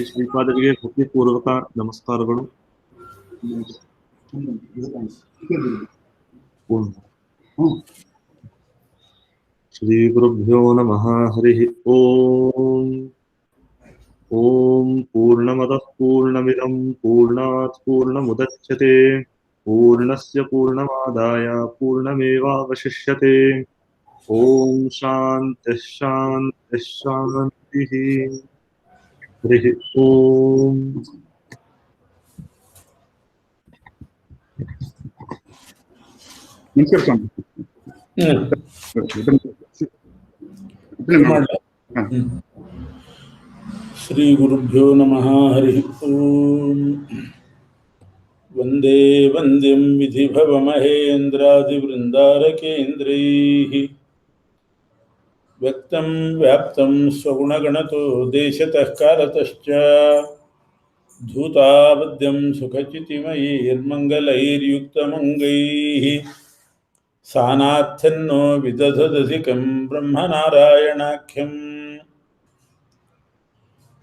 ಶ್ರೀಪಾದರಿಗೆ ಭಕ್ತಿಪೂರ್ವಕ ನಮಸ್ಕಾರಗಳು. ಶ್ರೀ ಗುರುಭ್ಯೋ ನಮಃ. ಹರಿ ಓಂ. ಓಂ ಪೂರ್ಣಮದಃ ಪೂರ್ಣಮಿದಂ ಪೂರ್ಣಾತ್ ಪೂರ್ಣಮುದಚ್ಯತೆ ಪೂರ್ಣಸ್ಯ ಪೂರ್ಣಮಾದಾಯ ಪೂರ್ಣಮೇವಾವಶಿಷ್ಯತೆ. ಓಂ ಶಾಂತಿ ಶಾಂತಿ ಶಾಂತಿ. ಹರಿ ಓಂ. ಶ್ರೀ ಗುರುಭ್ಯೋ ನಮಃ. ಹರಿ ಓಂ. ವಂದೇ ವಂದ್ಯಂ ವಿಧಿಭವಮಹೇಂದ್ರಾದಿವೃಂದಾರಕೇಂದ್ರೈಃ ವ್ಯಕ್ತಂ ವ್ಯಾಪ್ತಂ ಸ್ವಗುಣಗಣತೋ ದೇಶತಃ ಕಾಲತಶ್ಚ ಧೂತಾಬದ್ಧಂ ಸುಖಚಿತಿಮಯೈರ್ಮಂಗಲೈರ್ಯುಕ್ತಮಂಗೈಃ ಸಾನಾಥ್ಯನ್ನೋ ವಿದಧದಧಿಕಂ ಬ್ರಹ್ಮನಾರಾಯಣಾಖ್ಯಂ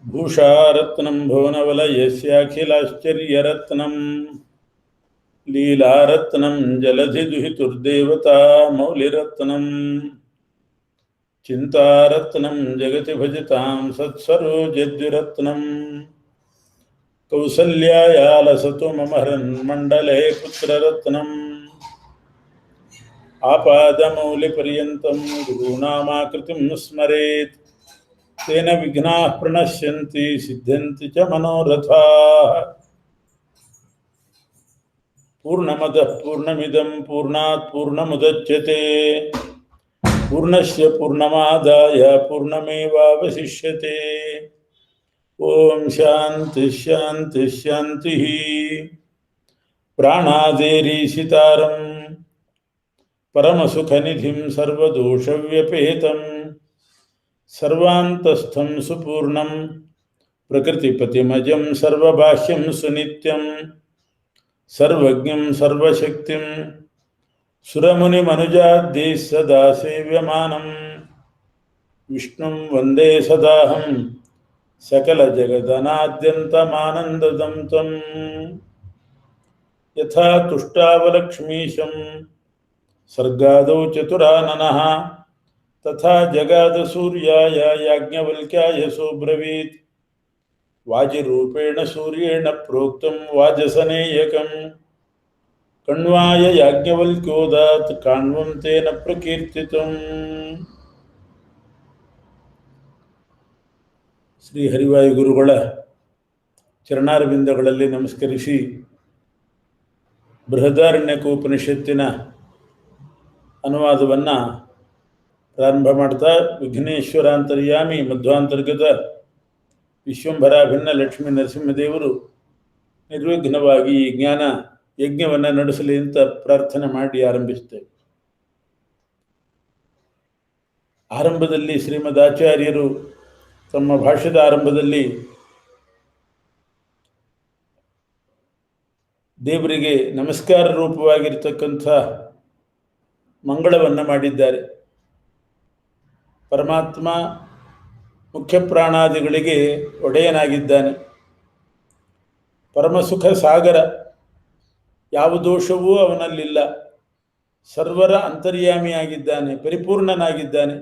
ಭೂಷಾರತ್ನಂ ಭುವನವಲಯಸ್ಯಾಖಿಲಾಶ್ಚರ್ಯರತ್ನಂ ಲೀಲಾರತ್ನಂ ಜಲಧಿದುಹಿತುರ್ದೇವತಾ ಮೌಲಿರತ್ನಂ ಚಿಂತಾರತ್ನಂ ಜಗತಿ ಭಜತಾಂ ಸತ್ಸರೋಜದ್ವಿರತ್ನಂ ಕೌಸಲ್ಯಾಯಾಲಸತು ಮಮ ಹೃನ್ಮಂಡಲೇ ಪುತ್ರರತ್ನಂ ಆಪಾದಮೌಲಿಪರ್ಯಂತಂ ಗುರುನಾಮಾಕೃತಿಂ ಸ್ಮರೇತ್ ತೇನ ವಿಘ್ನಾಃ ಪ್ರಣಶ್ಯಂತಿ ಸಿದ್ಧ್ಯಂತಿ ಚ ಮನೋರಥಾಃ. ಪೂರ್ಣಮದಃ ಪೂರ್ಣಮಿದಂ ಪೂರ್ಣಾತ್ ಪೂರ್ಣಮುದಚ್ಯತೆ ಪೂರ್ಣಸ್ಯ ಪೂರ್ಣಮಾದಾಯ ಪೂರ್ಣಮೇವಾವಶಿಷ್ಯತೆ. ಓಂ ಶಾಂತಿ ಶಾಂತಿ ಶಾಂತಿ. ಪ್ರಾಣಾದೇರೀಶಿತಾರಂ ಪರಮಸುಖನಿಧಿಂ ಸರ್ವದೋಷವ್ಯಪೇತಂ ಸರ್ವಾಂತಸ್ಥಂ ಸುಪೂರ್ಣಂ ಪ್ರಕೃತಿಪತಿಮಜಂ ಸರ್ವಭಾಷ್ಯಂ ಸುನಿತ್ಯಂ ಸರ್ವಜ್ಞಂ ಸರ್ವಶಕ್ತಿಂ ಸುರಮುನಿಮನುಜಾದ್ಯೈಃ ಸದಾ ಸೇವ್ಯಮಾನಂ ವಿಷ್ಣುಂ ವಂದೇ ಸದಾಹಂ ಸಕಲಜಗದನಾದ್ಯಂತಮಾನಂದದಂ ತ್ವಂ ಯಥಾ ತುಷ್ಟಾವಲಕ್ಷ್ಮೀಶಂ ಸರ್ಗಾದೌ ಚತುರಾನನಃ ತಥಾ ಜಗಾದಸೂರ್ಯಾಯ ಯಾಜ್ಞವಲ್ಕ್ಯಾಯ ಸೋಬ್ರವೀತ್ ವಾಜಿರೂಪೇಣ ಸೂರ್ಯೇಣ ಪ್ರೋಕ್ತಂ ವಾಜಸನೇಯಕಂ ಕಣ್ವಾಯ ಯಾಜ್ಞವಲ್ಕ್ಯೋದಾತ್ ಕಾಣ್ವಂ ತೇನ ಪ್ರಕೀರ್ತಿತಂ. ಶ್ರೀ ಹರಿವಾಯು ಗುರುಗಳ ಚರಣಾರವಿಂದಗಳಲ್ಲಿ ನಮಸ್ಕರಿಸಿ ಬೃಹದಾರಣ್ಯಕೋಪನಿಷತ್ತಿನ ಅನುವಾದವನ್ನು ಪ್ರಾರಂಭ ಮಾಡ್ತಾ ವಿಘ್ನೇಶ್ವರಾಂತರ್ಯಾಮಿ ಮಧ್ವಾಂತರ್ಗತ ವಿಶ್ವಂಭರಾಭಿನ್ನ ಲಕ್ಷ್ಮೀ ನರಸಿಂಹದೇವರು ನಿರ್ವಿಘ್ನವಾಗಿ ಈ ಜ್ಞಾನ ಯಜ್ಞವನ್ನು ನಡೆಸಲಿ ಅಂತ ಪ್ರಾರ್ಥನೆ ಮಾಡಿ ಆರಂಭಿಸ್ತೇವೆ. ಆರಂಭದಲ್ಲಿ ಶ್ರೀಮದ್ ಆಚಾರ್ಯರು ತಮ್ಮ ಭಾಷ್ಯದ ಆರಂಭದಲ್ಲಿ ದೇವರಿಗೆ ನಮಸ್ಕಾರ ರೂಪವಾಗಿರ್ತಕ್ಕಂಥ ಮಂಗಳವನ್ನು ಮಾಡಿದ್ದಾರೆ. ಪರಮಾತ್ಮ ಮುಖ್ಯ ಪ್ರಾಣಾದಿಗಳಿಗೆ ಒಡೆಯನಾಗಿದ್ದಾನೆ. ಪರಮಸುಖ ಸಾಗರ, ಯಾವ ದೋಷವೂ ಅವನಲ್ಲಿಲ್ಲ. ಸರ್ವರ ಅಂತರ್ಯಾಮಿಯಾಗಿದ್ದಾನೆ, ಪರಿಪೂರ್ಣನಾಗಿದ್ದಾನೆ,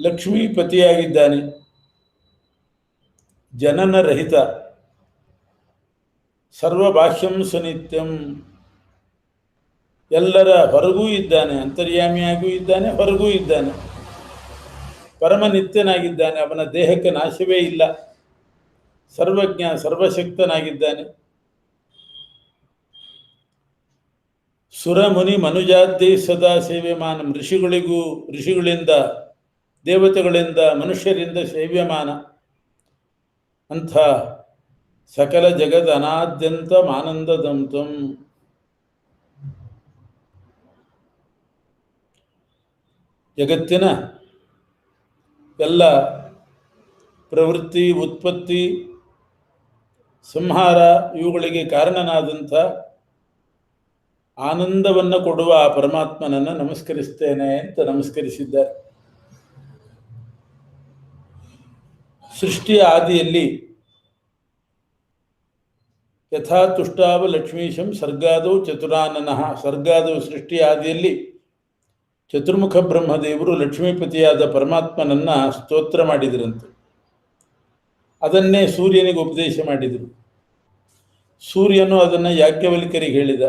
ಲಕ್ಷ್ಮೀಪತಿಯಾಗಿದ್ದಾನೆ, ಜನನರಹಿತ, ಸರ್ವಭಾಷ್ಯಂ ಸುನಿತ್ಯಂ, ಎಲ್ಲರ ಹೊರಗೂ ಇದ್ದಾನೆ, ಅಂತರ್ಯಾಮಿಯಾಗೂ ಇದ್ದಾನೆ, ಹೊರಗೂ ಇದ್ದಾನೆ, ಪರಮನಿತ್ಯನಾಗಿದ್ದಾನೆ, ಅವನ ದೇಹಕ್ಕೆ ನಾಶವೇ ಇಲ್ಲ, ಸರ್ವಜ್ಞ ಸರ್ವಶಕ್ತನಾಗಿದ್ದಾನೆ. ಸುರಮುನಿ ಮನುಜಾದ್ಯೈ ಸದಾ ಸೇವ್ಯಮಾನ, ಋಷಿಗಳಿಂದ ದೇವತೆಗಳಿಂದ ಮನುಷ್ಯರಿಂದ ಸೇವ್ಯಮಾನ ಅಂಥ ಸಕಲ ಜಗದ ಅನಾದ್ಯಂತ ಆನಂದದಂತಂ. ಜಗತ್ತಿನ ಎಲ್ಲ ಪ್ರವೃತ್ತಿ, ಉತ್ಪತ್ತಿ, ಸಂಹಾರ ಇವುಗಳಿಗೆ ಕಾರಣನಾದಂಥ ಆನಂದವನ್ನು ಕೊಡುವ ಆ ಪರಮಾತ್ಮನನ್ನು ನಮಸ್ಕರಿಸ್ತೇನೆ ಅಂತ ನಮಸ್ಕರಿಸಿದ್ದಾರೆ. ಸೃಷ್ಟಿಯ ಆದಿಯಲ್ಲಿ ಯಥಾ ತುಷ್ಟಾವ ಲಕ್ಷ್ಮೀಶಂ ಸರ್ಗಾದವು ಚತುರಾನನಃ, ಸರ್ಗಾದವು ಸೃಷ್ಟಿಯ ಆದಿಯಲ್ಲಿ ಚತುರ್ಮುಖ ಬ್ರಹ್ಮದೇವರು ಲಕ್ಷ್ಮೀಪತಿಯಾದ ಪರಮಾತ್ಮನನ್ನ ಸ್ತೋತ್ರ ಮಾಡಿದರಂತೆ. ಅದನ್ನೇ ಸೂರ್ಯನಿಗೆ ಉಪದೇಶ ಮಾಡಿದರು. ಸೂರ್ಯನು ಅದನ್ನು ಯಾಜ್ಞವಲ್ಕ್ಯರಿಗೆ ಹೇಳಿದ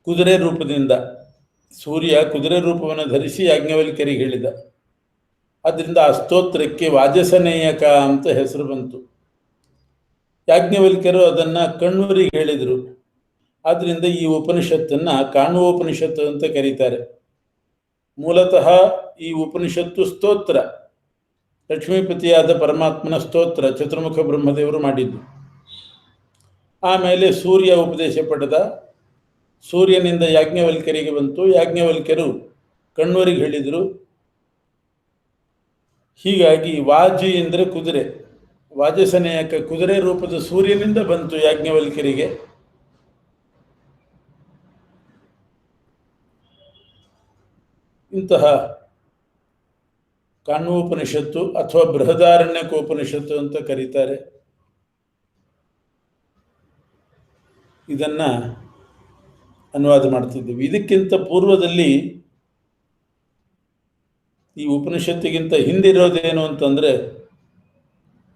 ಕುದುರೆ ರೂಪದಿಂದ. ಸೂರ್ಯ ಕುದುರೆ ರೂಪವನ್ನು ಧರಿಸಿ ಯಾಜ್ಞವಲ್ಕ್ಯರಿಗೆ ಹೇಳಿದ. ಅದರಿಂದ ಆ ಸ್ತೋತ್ರಕ್ಕೆ ವಾಜಸನೇಯಕ ಅಂತ ಹೆಸರು ಬಂತು. ಯಾಜ್ಞವಲ್ಕ್ಯರು ಅದನ್ನು ಕಣ್ವರಿಗೆ ಹೇಳಿದರು. ಆದ್ದರಿಂದ ಈ ಉಪನಿಷತ್ತನ್ನು ಕಾಣ್ವೋಪನಿಷತ್ತು ಅಂತ ಕರೀತಾರೆ. ಮೂಲತಃ ಈ ಉಪನಿಷತ್ತು ಸ್ತೋತ್ರ, ಲಕ್ಷ್ಮೀಪತಿಯಾದ ಪರಮಾತ್ಮನ ಸ್ತೋತ್ರ ಚತುರ್ಮುಖ ಬ್ರಹ್ಮದೇವರು ಮಾಡಿದ್ದು. ಆಮೇಲೆ ಸೂರ್ಯ ಉಪದೇಶ ಪಡೆದ. ಸೂರ್ಯನಿಂದ ಯಾಜ್ಞವಲ್ಕ್ಯರಿಗೆ ಬಂತು. ಯಾಜ್ಞವಲ್ಕ್ಯರು ಕಣ್ವರಿಗೆ ಹೇಳಿದರು. ಹೀಗಾಗಿ ವಾಜಿ ಅಂದರೆ ಕುದುರೆ, ವಾಜಸನೇಯಕ ಕುದುರೆ ರೂಪದ ಸೂರ್ಯನಿಂದ ಬಂತು ಯಾಜ್ಞವಲ್ಕ್ಯರಿಗೆ. ಇಂತಹ ಕಾಣ್ವೋಪನಿಷತ್ತು ಅಥವಾ ಬೃಹದಾರಣ್ಯಕೋಪನಿಷತ್ತು ಅಂತ ಕರೀತಾರೆ. ಇದನ್ನು ಅನುವಾದ ಮಾಡ್ತಿದ್ದೀವಿ. ಇದಕ್ಕಿಂತ ಪೂರ್ವದಲ್ಲಿ ಈ ಉಪನಿಷತ್ತಿಗಿಂತ ಹಿಂದಿರೋದೇನು ಅಂತಂದರೆ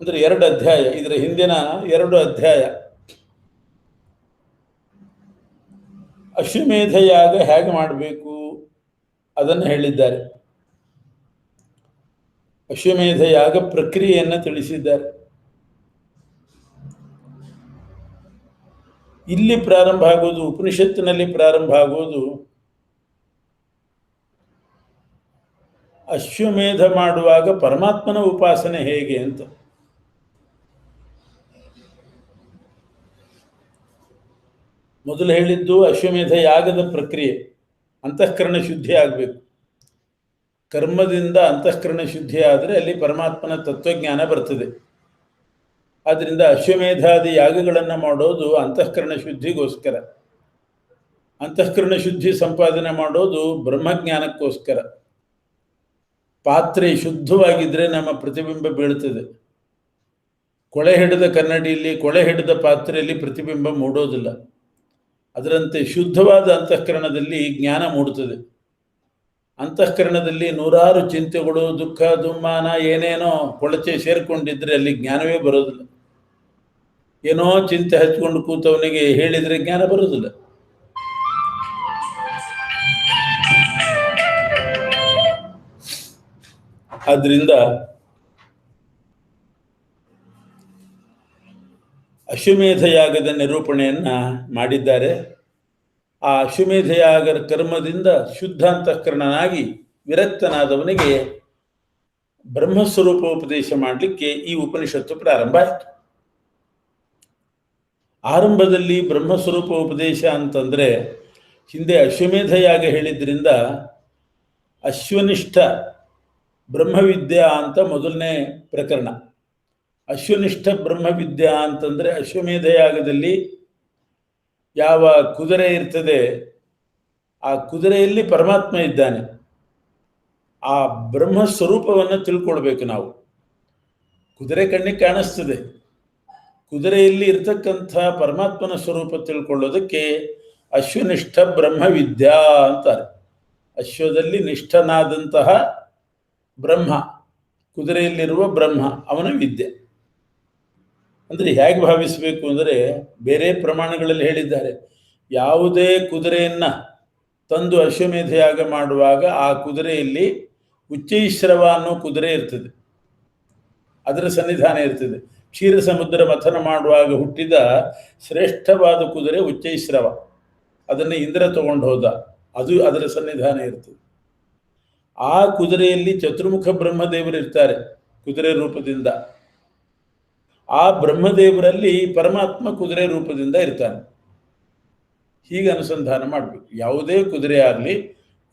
ಅಂದರೆ 2 ಅಧ್ಯಾಯ. ಇದರ ಹಿಂದಿನ 2 ಅಧ್ಯಾಯ ಅಶ್ವಮೇಧ ಯಾಗ ಹೇಗೆ ಮಾಡಬೇಕು ಅದನ್ನು ಹೇಳಿದ್ದಾರೆ. ಅಶ್ವಮೇಧ ಯಾಗ ಪ್ರಕ್ರಿಯೆಯನ್ನು ತಿಳಿಸಿದ್ದಾರೆ. ಇಲ್ಲಿ ಪ್ರಾರಂಭ ಆಗೋದು, ಉಪನಿಷತ್ತಿನಲ್ಲಿ ಪ್ರಾರಂಭ ಆಗೋದು ಅಶ್ವಮೇಧ ಮಾಡುವಾಗ ಪರಮಾತ್ಮನ ಉಪಾಸನೆ ಹೇಗೆ ಅಂತ. ಮೊದಲು ಹೇಳಿದ್ದು ಅಶ್ವಮೇಧ ಯಾಗದ ಪ್ರಕ್ರಿಯೆ, ಅಂತಃಕರಣ ಶುದ್ಧಿ ಆಗಬೇಕು. ಕರ್ಮದಿಂದ ಅಂತಃಕರಣ ಶುದ್ಧಿ ಆದರೆ ಅಲ್ಲಿ ಪರಮಾತ್ಮನ ತತ್ವಜ್ಞಾನ ಬರ್ತದೆ. ಆದ್ದರಿಂದ ಅಶ್ವಮೇಧಾದಿ ಯಾಗಗಳನ್ನು ಮಾಡೋದು ಅಂತಃಕರಣ ಶುದ್ಧಿಗೋಸ್ಕರ. ಅಂತಃಕರಣ ಶುದ್ಧಿ ಸಂಪಾದನೆ ಮಾಡೋದು ಬ್ರಹ್ಮಜ್ಞಾನಕ್ಕೋಸ್ಕರ. ಪಾತ್ರೆ ಶುದ್ಧವಾಗಿದ್ದರೆ ನಮ್ಮ ಪ್ರತಿಬಿಂಬ ಬೀಳ್ತದೆ. ಕೊಳೆ ಹಿಡಿದ ಕನ್ನಡಿಯಲ್ಲಿ, ಕೊಳೆ ಹಿಡಿದ ಪಾತ್ರೆಯಲ್ಲಿ ಪ್ರತಿಬಿಂಬ ಮೂಡೋದಿಲ್ಲ. ಅದರಂತೆ ಶುದ್ಧವಾದ ಅಂತಃಕರಣದಲ್ಲಿ ಜ್ಞಾನ ಮೂಡುತ್ತದೆ. ಅಂತಃಕರಣದಲ್ಲಿ ನೂರಾರು ಚಿಂತೆಗಳು, ದುಃಖ, ದುಮ್ಮಾನ, ಏನೇನೋ ಕೊಳಚೆ ಸೇರಿಕೊಂಡಿದ್ರೆ ಅಲ್ಲಿ ಜ್ಞಾನವೇ ಬರೋದಿಲ್ಲ. ಏನೋ ಚಿಂತೆ ಹಚ್ಕೊಂಡು ಕೂತವನಿಗೆ ಹೇಳಿದರೆ ಜ್ಞಾನ ಬರೋದಿಲ್ಲ. ಆದ್ರಿಂದ ಅಶ್ವಮೇಧ ಯಾಗದ ನಿರೂಪಣೆಯನ್ನ ಮಾಡಿದ್ದಾರೆ. ಆ ಅಶ್ವಮೇಧ ಯಾಗದ ಕರ್ಮದಿಂದ ಶುದ್ಧ ಅಂತಃಕರಣನಾಗಿ ವಿರಕ್ತನಾದವನಿಗೆ ಬ್ರಹ್ಮಸ್ವರೂಪ ಉಪದೇಶ ಮಾಡಲಿಕ್ಕೆ ಈ ಉಪನಿಷತ್ತು ಪ್ರಾರಂಭ ಆಯಿತು. ಆರಂಭದಲ್ಲಿ ಬ್ರಹ್ಮಸ್ವರೂಪ ಉಪದೇಶ ಅಂತಂದರೆ ಹಿಂದೆ ಅಶ್ವಮೇಧ ಯಾಗ ಹೇಳಿದ್ರಿಂದ ಅಶ್ವನಿಷ್ಠ ಬ್ರಹ್ಮವಿದ್ಯಾ ಅಂತ ಮೊದಲನೇ ಪ್ರಕರಣ. ಅಶ್ವನಿಷ್ಠ ಬ್ರಹ್ಮವಿದ್ಯಾ ಅಂತಂದರೆ ಅಶ್ವಮೇಧ ಯಾಗದಲ್ಲಿ ಯಾವ ಕುದುರೆ ಇರ್ತದೆ ಆ ಕುದುರೆಯಲ್ಲಿ ಪರಮಾತ್ಮ ಇದ್ದಾನೆ. ಆ ಬ್ರಹ್ಮ ಸ್ವರೂಪವನ್ನು ತಿಳ್ಕೊಳ್ಬೇಕು ನಾವು. ಕುದುರೆ ಕಣ್ಣಿಗೆ ಕಾಣಿಸ್ತದೆ, ಕುದುರೆಯಲ್ಲಿ ಇರ್ತಕ್ಕಂಥ ಪರಮಾತ್ಮನ ಸ್ವರೂಪ ತಿಳ್ಕೊಳ್ಳೋದಕ್ಕೆ ಅಶ್ವನಿಷ್ಠ ಬ್ರಹ್ಮವಿದ್ಯಾ ಅಂತಾರೆ. ಅಶ್ವದಲ್ಲಿ ನಿಷ್ಠನಾದಂತಹ ಬ್ರಹ್ಮ, ಕುದುರೆಯಲ್ಲಿರುವ ಬ್ರಹ್ಮ, ಅವನ ವಿದ್ಯೆ. ಅಂದರೆ ಹೇಗೆ ಭಾವಿಸಬೇಕು ಅಂದರೆ ಬೇರೆ ಪ್ರಮಾಣಗಳಲ್ಲಿ ಹೇಳಿದ್ದಾರೆ. ಯಾವುದೇ ಕುದುರೆಯನ್ನು ತಂದು ಅಶ್ವಮೇಧ ಯಾಗ ಮಾಡುವಾಗ ಆ ಕುದುರೆಯಲ್ಲಿ ಉಚ್ಚೈಶ್ರವ ಅನ್ನೋ ಕುದುರೆ ಇರ್ತದೆ, ಅದರ ಸನ್ನಿಧಾನ ಇರ್ತದೆ. ಕ್ಷೀರ ಸಮುದ್ರ ಮಥನ ಮಾಡುವಾಗ ಹುಟ್ಟಿದ ಶ್ರೇಷ್ಠವಾದ ಕುದುರೆ ಉಚ್ಚೈಶ್ರವ, ಅದನ್ನು ಇಂದ್ರ ತಗೊಂಡು ಹೋದ, ಅದು ಅದರ ಸನ್ನಿಧಾನ ಇರ್ತದೆ. ಆ ಕುದುರೆಯಲ್ಲಿ ಚತುರ್ಮುಖ ಬ್ರಹ್ಮದೇವರು ಇರ್ತಾರೆ ಕುದುರೆ ರೂಪದಿಂದ. ಆ ಬ್ರಹ್ಮದೇವರಲ್ಲಿ ಪರಮಾತ್ಮ ಕುದುರೆ ರೂಪದಿಂದ ಇರ್ತಾನೆ. ಹೀಗೆ ಅನುಸಂಧಾನ ಮಾಡಬೇಕು. ಯಾವುದೇ ಕುದುರೆ ಆಗಲಿ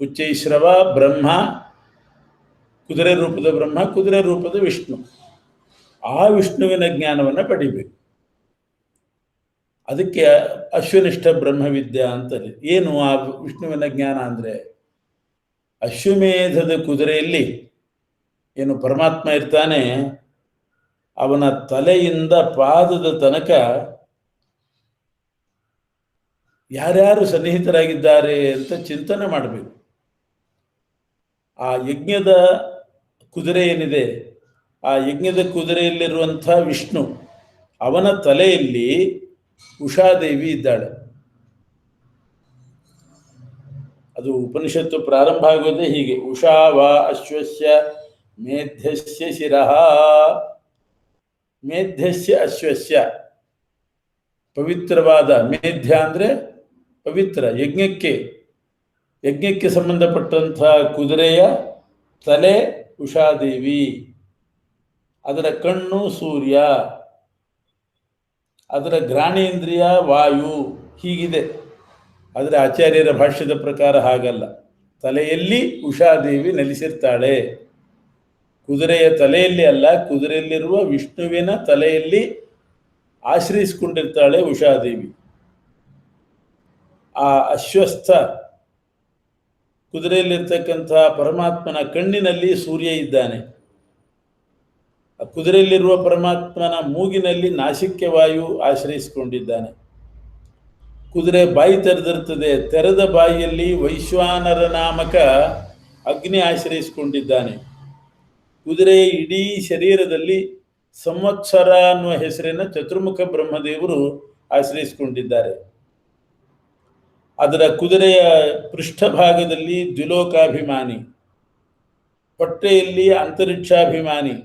ಉಚ್ಚೈಶ್ರವ ಬ್ರಹ್ಮ, ಕುದುರೆ ರೂಪದ ಬ್ರಹ್ಮ, ಕುದುರೆ ರೂಪದ ವಿಷ್ಣು, ಆ ವಿಷ್ಣುವಿನ ಜ್ಞಾನವನ್ನು ಪಡಿಬೇಕು. ಅದಕ್ಕೆ ಅಶ್ವನಿಷ್ಠ ಬ್ರಹ್ಮವಿದ್ಯಾ ಅಂತಾರೆ. ಏನು ಆ ವಿಷ್ಣುವಿನ ಜ್ಞಾನ ಅಂದರೆ ಅಶ್ವಮೇಧದ ಕುದುರೆಯಲ್ಲಿ ಏನು ಪರಮಾತ್ಮ ಇರ್ತಾನೆ, ಅವನ ತಲೆಯಿಂದ ಪಾದದ ತನಕ ಯಾರ್ಯಾರು ಸನ್ನಿಹಿತರಾಗಿದ್ದಾರೆ ಅಂತ ಚಿಂತನೆ ಮಾಡಬೇಕು. ಆ ಯಜ್ಞದ ಕುದುರೆ ಏನಿದೆ, ಆ ಯಜ್ಞದ ಕುದುರೆಯಲ್ಲಿರುವಂಥ ವಿಷ್ಣು, ಅವನ ತಲೆಯಲ್ಲಿ ಉಷಾದೇವಿ ಇದ್ದಾಳೆ. ಅದು ಉಪನಿಷತ್ತು ಪ್ರಾರಂಭ ಆಗೋದೇ ಹೀಗೆ, ಉಷಾ ವಾ ಅಶ್ವಸ್ಯ ಮೇಧ್ಯಸ್ಯ ಶಿರಃ. ಮೇಧ್ಯಸ್ಯ ಅಶ್ವಸ್ಯ, ಪವಿತ್ರವಾದ, ಮೇಧ್ಯ ಅಂದರೆ ಪವಿತ್ರ, ಯಜ್ಞಕ್ಕೆ ಸಂಬಂಧಪಟ್ಟಂಥ ಕುದುರೆಯ ತಲೆ ಉಷಾದೇವಿ, ಅದರ ಕಣ್ಣು ಸೂರ್ಯ, ಅದರ ಘ್ರಾಣೇಂದ್ರಿಯ ವಾಯು, ಹೀಗಿದೆ. ಆದರೆ ಆಚಾರ್ಯರ ಭಾಷ್ಯದ ಪ್ರಕಾರ ಹಾಗಲ್ಲ. ತಲೆಯಲ್ಲಿ ಉಷಾದೇವಿ ನೆಲೆಸಿರ್ತಾಳೆ. ಕುದುರೆಯ ತಲೆಯಲ್ಲಿ ಅಲ್ಲ, ಕುದುರೆಯಲ್ಲಿರುವ ವಿಷ್ಣುವಿನ ತಲೆಯಲ್ಲಿ ಆಶ್ರಯಿಸಿಕೊಂಡಿರ್ತಾಳೆ ಉಷಾದೇವಿ. ಆ ಅಶ್ವಸ್ಥ ಕುದುರೆಯಲ್ಲಿರ್ತಕ್ಕಂಥ ಪರಮಾತ್ಮನ ಕಣ್ಣಿನಲ್ಲಿ ಸೂರ್ಯ ಇದ್ದಾನೆ. ಆ ಕುದುರೆಯಲ್ಲಿರುವ ಪರಮಾತ್ಮನ ಮೂಗಿನಲ್ಲಿ ನಾಸಿಕ್ಯ ವಾಯು ಆಶ್ರಯಿಸಿಕೊಂಡಿದ್ದಾನೆ. ಕುದುರೆ ಬಾಯಿ ತೆರೆದಿರ್ತದೆ, ತೆರೆದ ಬಾಯಿಯಲ್ಲಿ ವೈಶ್ವಾನರ ನಾಮಕ ಅಗ್ನಿ ಆಶ್ರಯಿಸಿಕೊಂಡಿದ್ದಾನೆ. ಕುದುರೆಯ ಇಡೀ ಶರೀರದಲ್ಲಿ ಸಂವತ್ಸರ ಅನ್ನುವ ಹೆಸರಿನ ಚತುರ್ಮುಖ ಬ್ರಹ್ಮದೇವರು ಆಶ್ರಯಿಸಿಕೊಂಡಿದ್ದಾರೆ. ಅದರ ಕುದುರೆಯ ಪೃಷ್ಠಭಾಗದಲ್ಲಿ ದ್ವಿಲೋಕಾಭಿಮಾನಿ, ಹೊಟ್ಟೆಯಲ್ಲಿ ಅಂತರಿಕ್ಷಾಭಿಮಾನಿ,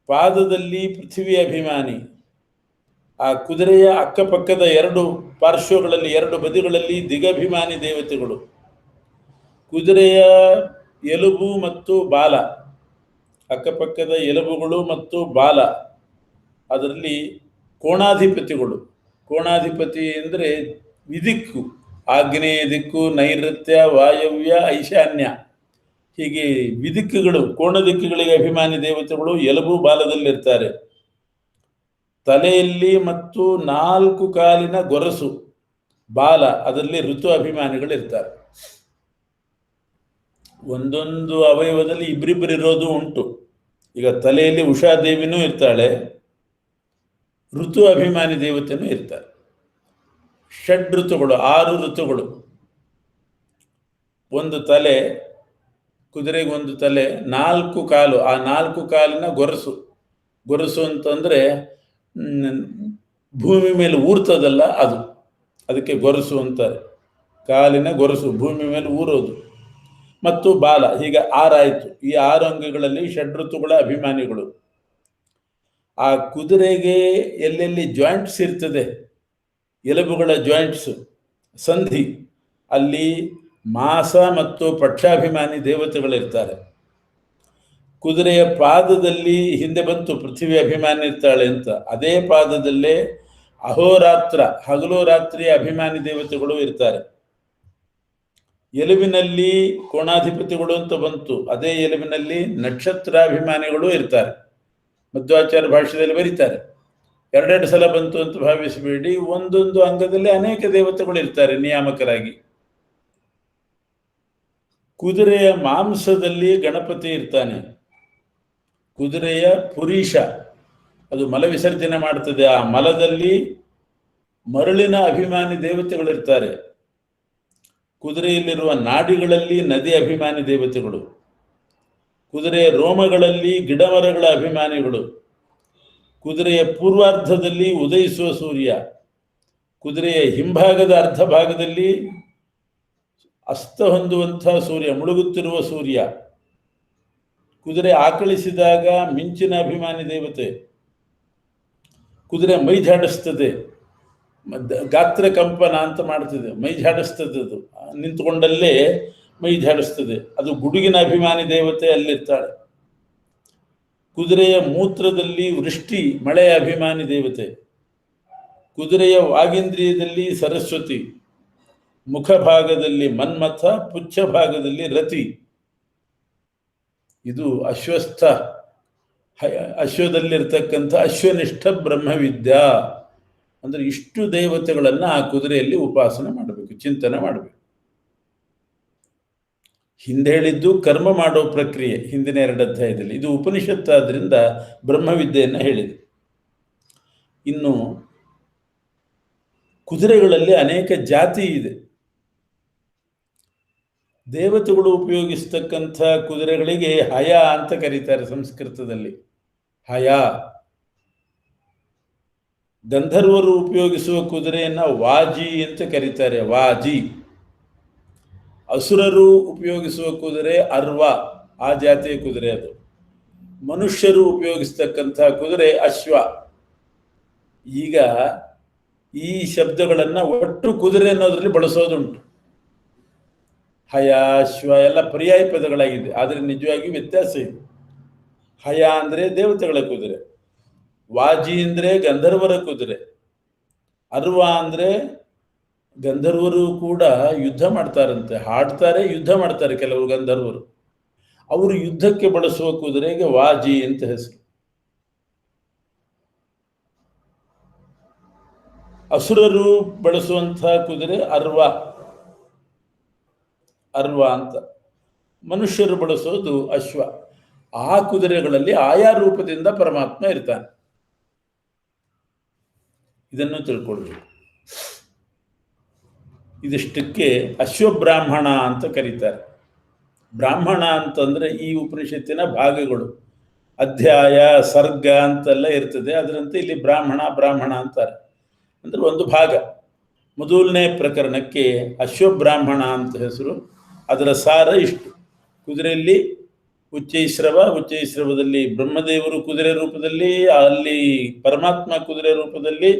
ಪಾದದಲ್ಲಿ ಪೃಥ್ವಿ ಅಭಿಮಾನಿ. ಆ ಕುದುರೆಯ ಅಕ್ಕಪಕ್ಕದ ಎರಡು ಪಾರ್ಶ್ವಗಳಲ್ಲಿ, ಎರಡು ಬದಿಗಳಲ್ಲಿ ದಿಗಭಿಮಾನಿ ದೇವತೆಗಳು. ಕುದುರೆಯ ಎಲುಬು ಮತ್ತು ಬಾಲ, ಅಕ್ಕಪಕ್ಕದ ಎಲುಬುಗಳು ಮತ್ತು ಬಾಲ, ಅದರಲ್ಲಿ ಕೋಣಾಧಿಪತಿಗಳು. ಕೋಣಾಧಿಪತಿ ಅಂದರೆ ವಿದಿಕ್ಕು, ಆಗ್ನೇಯ ದಿಕ್ಕು, ನೈಋತ್ಯ, ವಾಯವ್ಯ, ಈಶಾನ್ಯ, ಹೀಗೆ ವಿದಿಕ್ಕುಗಳು, ಕೋಣ ದಿಕ್ಕುಗಳಿಗೆ ಅಭಿಮಾನಿ ದೇವತೆಗಳು ಎಲುಬು ಬಾಲದಲ್ಲಿರ್ತಾರೆ. ತಲೆಯಲ್ಲಿ ಮತ್ತು 4 ಕಾಲಿನ ಗೊರಸು ಬಾಲ, ಅದರಲ್ಲಿ ಋತು ಅಭಿಮಾನಿಗಳಿರ್ತಾರೆ. ಒಂದೊಂದು ಅವಯವದಲ್ಲಿ ಇಬ್ಬರಿಬ್ಬರು ಇರೋದು ಉಂಟು. ಈಗ ತಲೆಯಲ್ಲಿ ಉಷಾದೇವಿನೂ ಇರ್ತಾಳೆ, ಋತು ಅಭಿಮಾನಿ ದೇವತೆನೂ ಇರ್ತಾರೆ. ಷಡ್ ಋತುಗಳು, 6 ಋತುಗಳು. ಒಂದು ತಲೆ, ಕುದುರೆಗೆ ಒಂದು ತಲೆ, 4 ಕಾಲು, ಆ 4 ಕಾಲಿನ ಗೊರಸು ಅಂತಂದರೆ ಭೂಮಿ ಮೇಲೆ ಊರ್ತದಲ್ಲ ಅದು, ಅದಕ್ಕೆ ಗೊರಸು ಅಂತಾರೆ. ಕಾಲಿನ ಗೊರಸು, ಭೂಮಿ ಮೇಲೆ ಊರೋದು. ಮತ್ತು ಬಾಲ, ಹೀಗೆ 6 ಆಯಿತು. ಈ 6 ಅಂಗಗಳಲ್ಲಿ ಷಡ್ಋತುಗಳ ಅಭಿಮಾನಿಗಳು. ಆ ಕುದುರೆಗೆ ಎಲ್ಲೆಲ್ಲಿ ಜಾಯಿಂಟ್ಸ್ ಇರ್ತದೆ, ಎಲುಬುಗಳ ಜಾಯಿಂಟ್ಸ್, ಸಂಧಿ, ಅಲ್ಲಿ ಮಾಸ ಮತ್ತು ಪಕ್ಷಾಭಿಮಾನಿ ದೇವತೆಗಳಿರ್ತಾರೆ. ಕುದುರೆಯ ಪಾದದಲ್ಲಿ, ಹಿಂದೆ ಬಂತು ಪೃಥ್ವಿ ಅಭಿಮಾನಿ ಇರ್ತಾಳೆ ಅಂತ, ಅದೇ ಪಾದದಲ್ಲೇ ಅಹೋರಾತ್ರ, ಹಗಲು ರಾತ್ರಿ ಅಭಿಮಾನಿ ದೇವತೆಗಳು ಇರ್ತಾರೆ. ಎಲುಬಿನಲ್ಲಿ ಕೋಣಾಧಿಪತಿಗಳು ಅಂತ ಬಂತು, ಅದೇ ಎಲುಬಿನಲ್ಲಿ ನಕ್ಷತ್ರಾಭಿಮಾನಿಗಳು ಇರ್ತಾರೆ. ಮಧ್ವಾಚಾರ್ಯ ಭಾಷ್ಯದಲ್ಲಿ ಬರೀತಾರೆ. 2 ಸಲ ಬಂತು ಅಂತ ಭಾವಿಸಬೇಡಿ, ಒಂದೊಂದು ಅಂಗದಲ್ಲಿ ಅನೇಕ ದೇವತೆಗಳು ಇರ್ತಾರೆ ನಿಯಾಮಕರಾಗಿ. ಕುದುರೆಯ ಮಾಂಸದಲ್ಲಿ ಗಣಪತಿ ಇರ್ತಾನೆ. ಕುದುರೆಯ ಪುರೀಶ, ಅದು ಮಲ ವಿಸರ್ಜನೆ ಮಾಡ್ತದೆ, ಆ ಮಲದಲ್ಲಿ ಮರಳಿನ ಅಭಿಮಾನಿ ದೇವತೆಗಳಿರ್ತಾರೆ. ಕುದುರೆಯಲ್ಲಿರುವ ನಾಡಿಗಳಲ್ಲಿ ನದಿ ಅಭಿಮಾನಿ ದೇವತೆಗಳು, ಕುದುರೆಯ ರೋಮಗಳಲ್ಲಿ ಗಿಡಮರಗಳ ಅಭಿಮಾನಿಗಳು, ಕುದುರೆಯ ಪೂರ್ವಾರ್ಧದಲ್ಲಿ ಉದಯಿಸುವ ಸೂರ್ಯ, ಕುದುರೆಯ ಹಿಂಭಾಗದ ಅರ್ಧ ಭಾಗದಲ್ಲಿ ಅಸ್ತ ಹೊಂದುವಂಥ ಸೂರ್ಯ, ಮುಳುಗುತ್ತಿರುವ ಸೂರ್ಯ, ಕುದುರೆ ಆಕಳಿಸಿದಾಗ ಮಿಂಚಿನ ಅಭಿಮಾನಿ ದೇವತೆ, ಕುದುರೆ ಮೈ ಝಾಡಿಸ್ತದೆ, ಗಾತ್ರ ಕಂಪನ ಅಂತ ಮಾಡ್ತದೆ, ಮೈ ಝಾಡಿಸ್ತದೆ, ಅದು ನಿಂತುಕೊಂಡಲ್ಲೇ ಮೈ ಝಾಡಿಸ್ತದೆ, ಅದು ಗುಡುಗಿನ ಅಭಿಮಾನಿ ದೇವತೆ ಅಲ್ಲಿರ್ತಾಳೆ. ಕುದುರೆಯ ಮೂತ್ರದಲ್ಲಿ ವೃಷ್ಟಿ, ಮಳೆಯ ಅಭಿಮಾನಿ ದೇವತೆ, ಕುದುರೆಯ ವಾಗೇಂದ್ರಿಯದಲ್ಲಿ ಸರಸ್ವತಿ, ಮುಖಭಾಗದಲ್ಲಿ ಮನ್ಮಥ, ಪುಚ್ಛ ಭಾಗದಲ್ಲಿ ರತಿ. ಇದು ಅಶ್ವದಲ್ಲಿರ್ತಕ್ಕಂಥ ಅಶ್ವನಿಷ್ಠ ಬ್ರಹ್ಮವಿದ್ಯಾ. ಅಂದರೆ ಇಷ್ಟು ದೇವತೆಗಳನ್ನು ಆ ಕುದುರೆಯಲ್ಲಿ ಉಪಾಸನೆ ಮಾಡಬೇಕು, ಚಿಂತನೆ ಮಾಡಬೇಕು. ಹಿಂದೆ ಹೇಳಿದ್ದು ಕರ್ಮ ಮಾಡೋ ಪ್ರಕ್ರಿಯೆ ಹಿಂದಿನ 2 ಅಧ್ಯಾಯದಲ್ಲಿ. ಇದು ಉಪನಿಷತ್ತಾದ್ರಿಂದ ಬ್ರಹ್ಮವಿದ್ಯೆಯನ್ನು ಹೇಳಿದೆ. ಇನ್ನು ಕುದುರೆಗಳಲ್ಲಿ ಅನೇಕ ಜಾತಿ ಇದೆ. ದೇವತೆಗಳು ಉಪಯೋಗಿಸ್ತಕ್ಕಂಥ ಕುದುರೆಗಳಿಗೆ ಹಯ ಅಂತ ಕರೀತಾರೆ ಸಂಸ್ಕೃತದಲ್ಲಿ. ಹಯ. ಗಂಧರ್ವರು ಉಪಯೋಗಿಸುವ ಕುದುರೆಯನ್ನ ವಾಜಿ ಅಂತ ಕರೀತಾರೆ. ವಾಜಿ. ಅಸುರರು ಉಪಯೋಗಿಸುವ ಕುದುರೆ ಅರ್ವ, ಆ ಜಾತಿಯ ಕುದುರೆ ಅದು. ಮನುಷ್ಯರು ಉಪಯೋಗಿಸ್ತಕ್ಕಂಥ ಕುದುರೆ ಅಶ್ವ. ಈಗ ಈ ಶಬ್ದಗಳನ್ನು ಒಟ್ಟು ಕುದುರೆ ಅನ್ನೋದ್ರಲ್ಲಿ ಬಳಸೋದುಂಟು. ಹಯ, ಅಶ್ವ ಎಲ್ಲ ಪರ್ಯಾಯ ಪದಗಳಾಗಿದೆ, ಆದರೆ ನಿಜವಾಗಿ ವ್ಯತ್ಯಾಸ ಇದೆ. ಹಯ ಅಂದರೆ ದೇವತೆಗಳ ಕುದುರೆ, ವಾಜಿ ಅಂದರೆ ಗಂಧರ್ವರ ಕುದುರೆ, ಅರ್ವ ಅಂದರೆ ಗಂಧರ್ವರು ಕೂಡ ಯುದ್ಧ ಮಾಡ್ತಾರಂತೆ, ಹಾಡ್ತಾರೆ, ಯುದ್ಧ ಮಾಡ್ತಾರೆ ಕೆಲವು ಗಂಧರ್ವರು. ಅವರು ಯುದ್ಧಕ್ಕೆ ಬಳಸುವ ಕುದುರೆಗೆ ವಾಜಿ ಅಂತ ಹೆಸರು. ಅಸುರರು ಬಳಸುವಂತಹ ಕುದುರೆ ಅರ್ವ, ಅರ್ವ ಅಂತ. ಮನುಷ್ಯರು ಬಳಸೋದು ಅಶ್ವ. ಆ ಕುದುರೆಗಳಲ್ಲಿ ಆಯಾ ರೂಪದಿಂದ ಪರಮಾತ್ಮ ಇರ್ತಾನೆ. ಇದನ್ನು ತಿಳ್ಕೊಳ್ಬೇಕು. ಇದಿಷ್ಟಕ್ಕೆ ಅಶ್ವಬ್ರಾಹ್ಮಣ ಅಂತ ಕರೀತಾರೆ. ಬ್ರಾಹ್ಮಣ ಅಂತಂದ್ರೆ ಈ ಉಪನಿಷತ್ತಿನ ಭಾಗಗಳು, ಅಧ್ಯಾಯ ಸರ್ಗ ಅಂತೆಲ್ಲ ಇರ್ತದೆ. ಅದರಂತೆ ಇಲ್ಲಿ ಬ್ರಾಹ್ಮಣ ಬ್ರಾಹ್ಮಣ ಅಂತಾರೆ. ಅಂದ್ರೆ ಒಂದು ಭಾಗ. ಮೊದಲನೇ ಪ್ರಕರಣಕ್ಕೆ ಅಶ್ವಬ್ರಾಹ್ಮಣ ಅಂತ ಹೆಸರು. ಅದರ ಸಾರ ಇಷ್ಟು: ಕುದುರೆಯಲ್ಲಿ ಉಚ್ಚೈಶ್ರವ, ಉಚ್ಚೈಶ್ರವದಲ್ಲಿ ಬ್ರಹ್ಮದೇವರು ಕುದುರೆ ರೂಪದಲ್ಲಿ, ಅಲ್ಲಿ ಪರಮಾತ್ಮ ಕುದುರೆ ರೂಪದಲ್ಲಿ,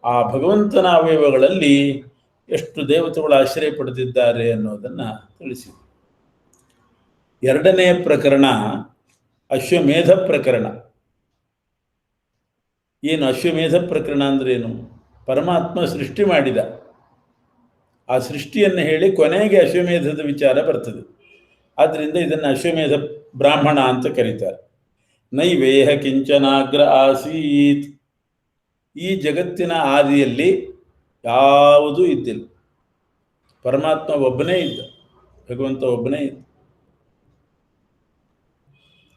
ಆ ಭಗವಂತನ ಅವಯವಗಳಲ್ಲಿ ಎಷ್ಟು ದೇವತೆಗಳು ಆಶ್ರಯ ಪಡೆದಿದ್ದಾರೆ ಅನ್ನೋದನ್ನು ತಿಳಿಸಿ. ಎರಡನೇ ಪ್ರಕರಣ ಅಶ್ವಮೇಧ ಪ್ರಕರಣ. ಏನು ಅಶ್ವಮೇಧ ಪ್ರಕರಣ ಅಂದ್ರೆ ಏನು? ಪರಮಾತ್ಮ ಸೃಷ್ಟಿ ಮಾಡಿದ, ಆ ಸೃಷ್ಟಿಯನ್ನು ಹೇಳಿ ಕೊನೆಗೆ ಅಶ್ವಮೇಧದ ವಿಚಾರ ಬರ್ತದೆ. ಆದ್ದರಿಂದ ಇದನ್ನು ಅಶ್ವಮೇಧ ಬ್ರಾಹ್ಮಣ ಅಂತ ಕರೀತಾರೆ. ನೈವೇಹ ಕಿಂಚನಾಗ್ರ ಆಸೀತ್. ಈ ಜಗತ್ತಿನ ಆದಿಯಲ್ಲಿ ಯಾವುದೂ ಇದ್ದಿಲ್ಲ, ಪರಮಾತ್ಮ ಒಬ್ಬನೇ ಇದ್ದ, ಭಗವಂತ ಒಬ್ಬನೇ ಇದ್ದ.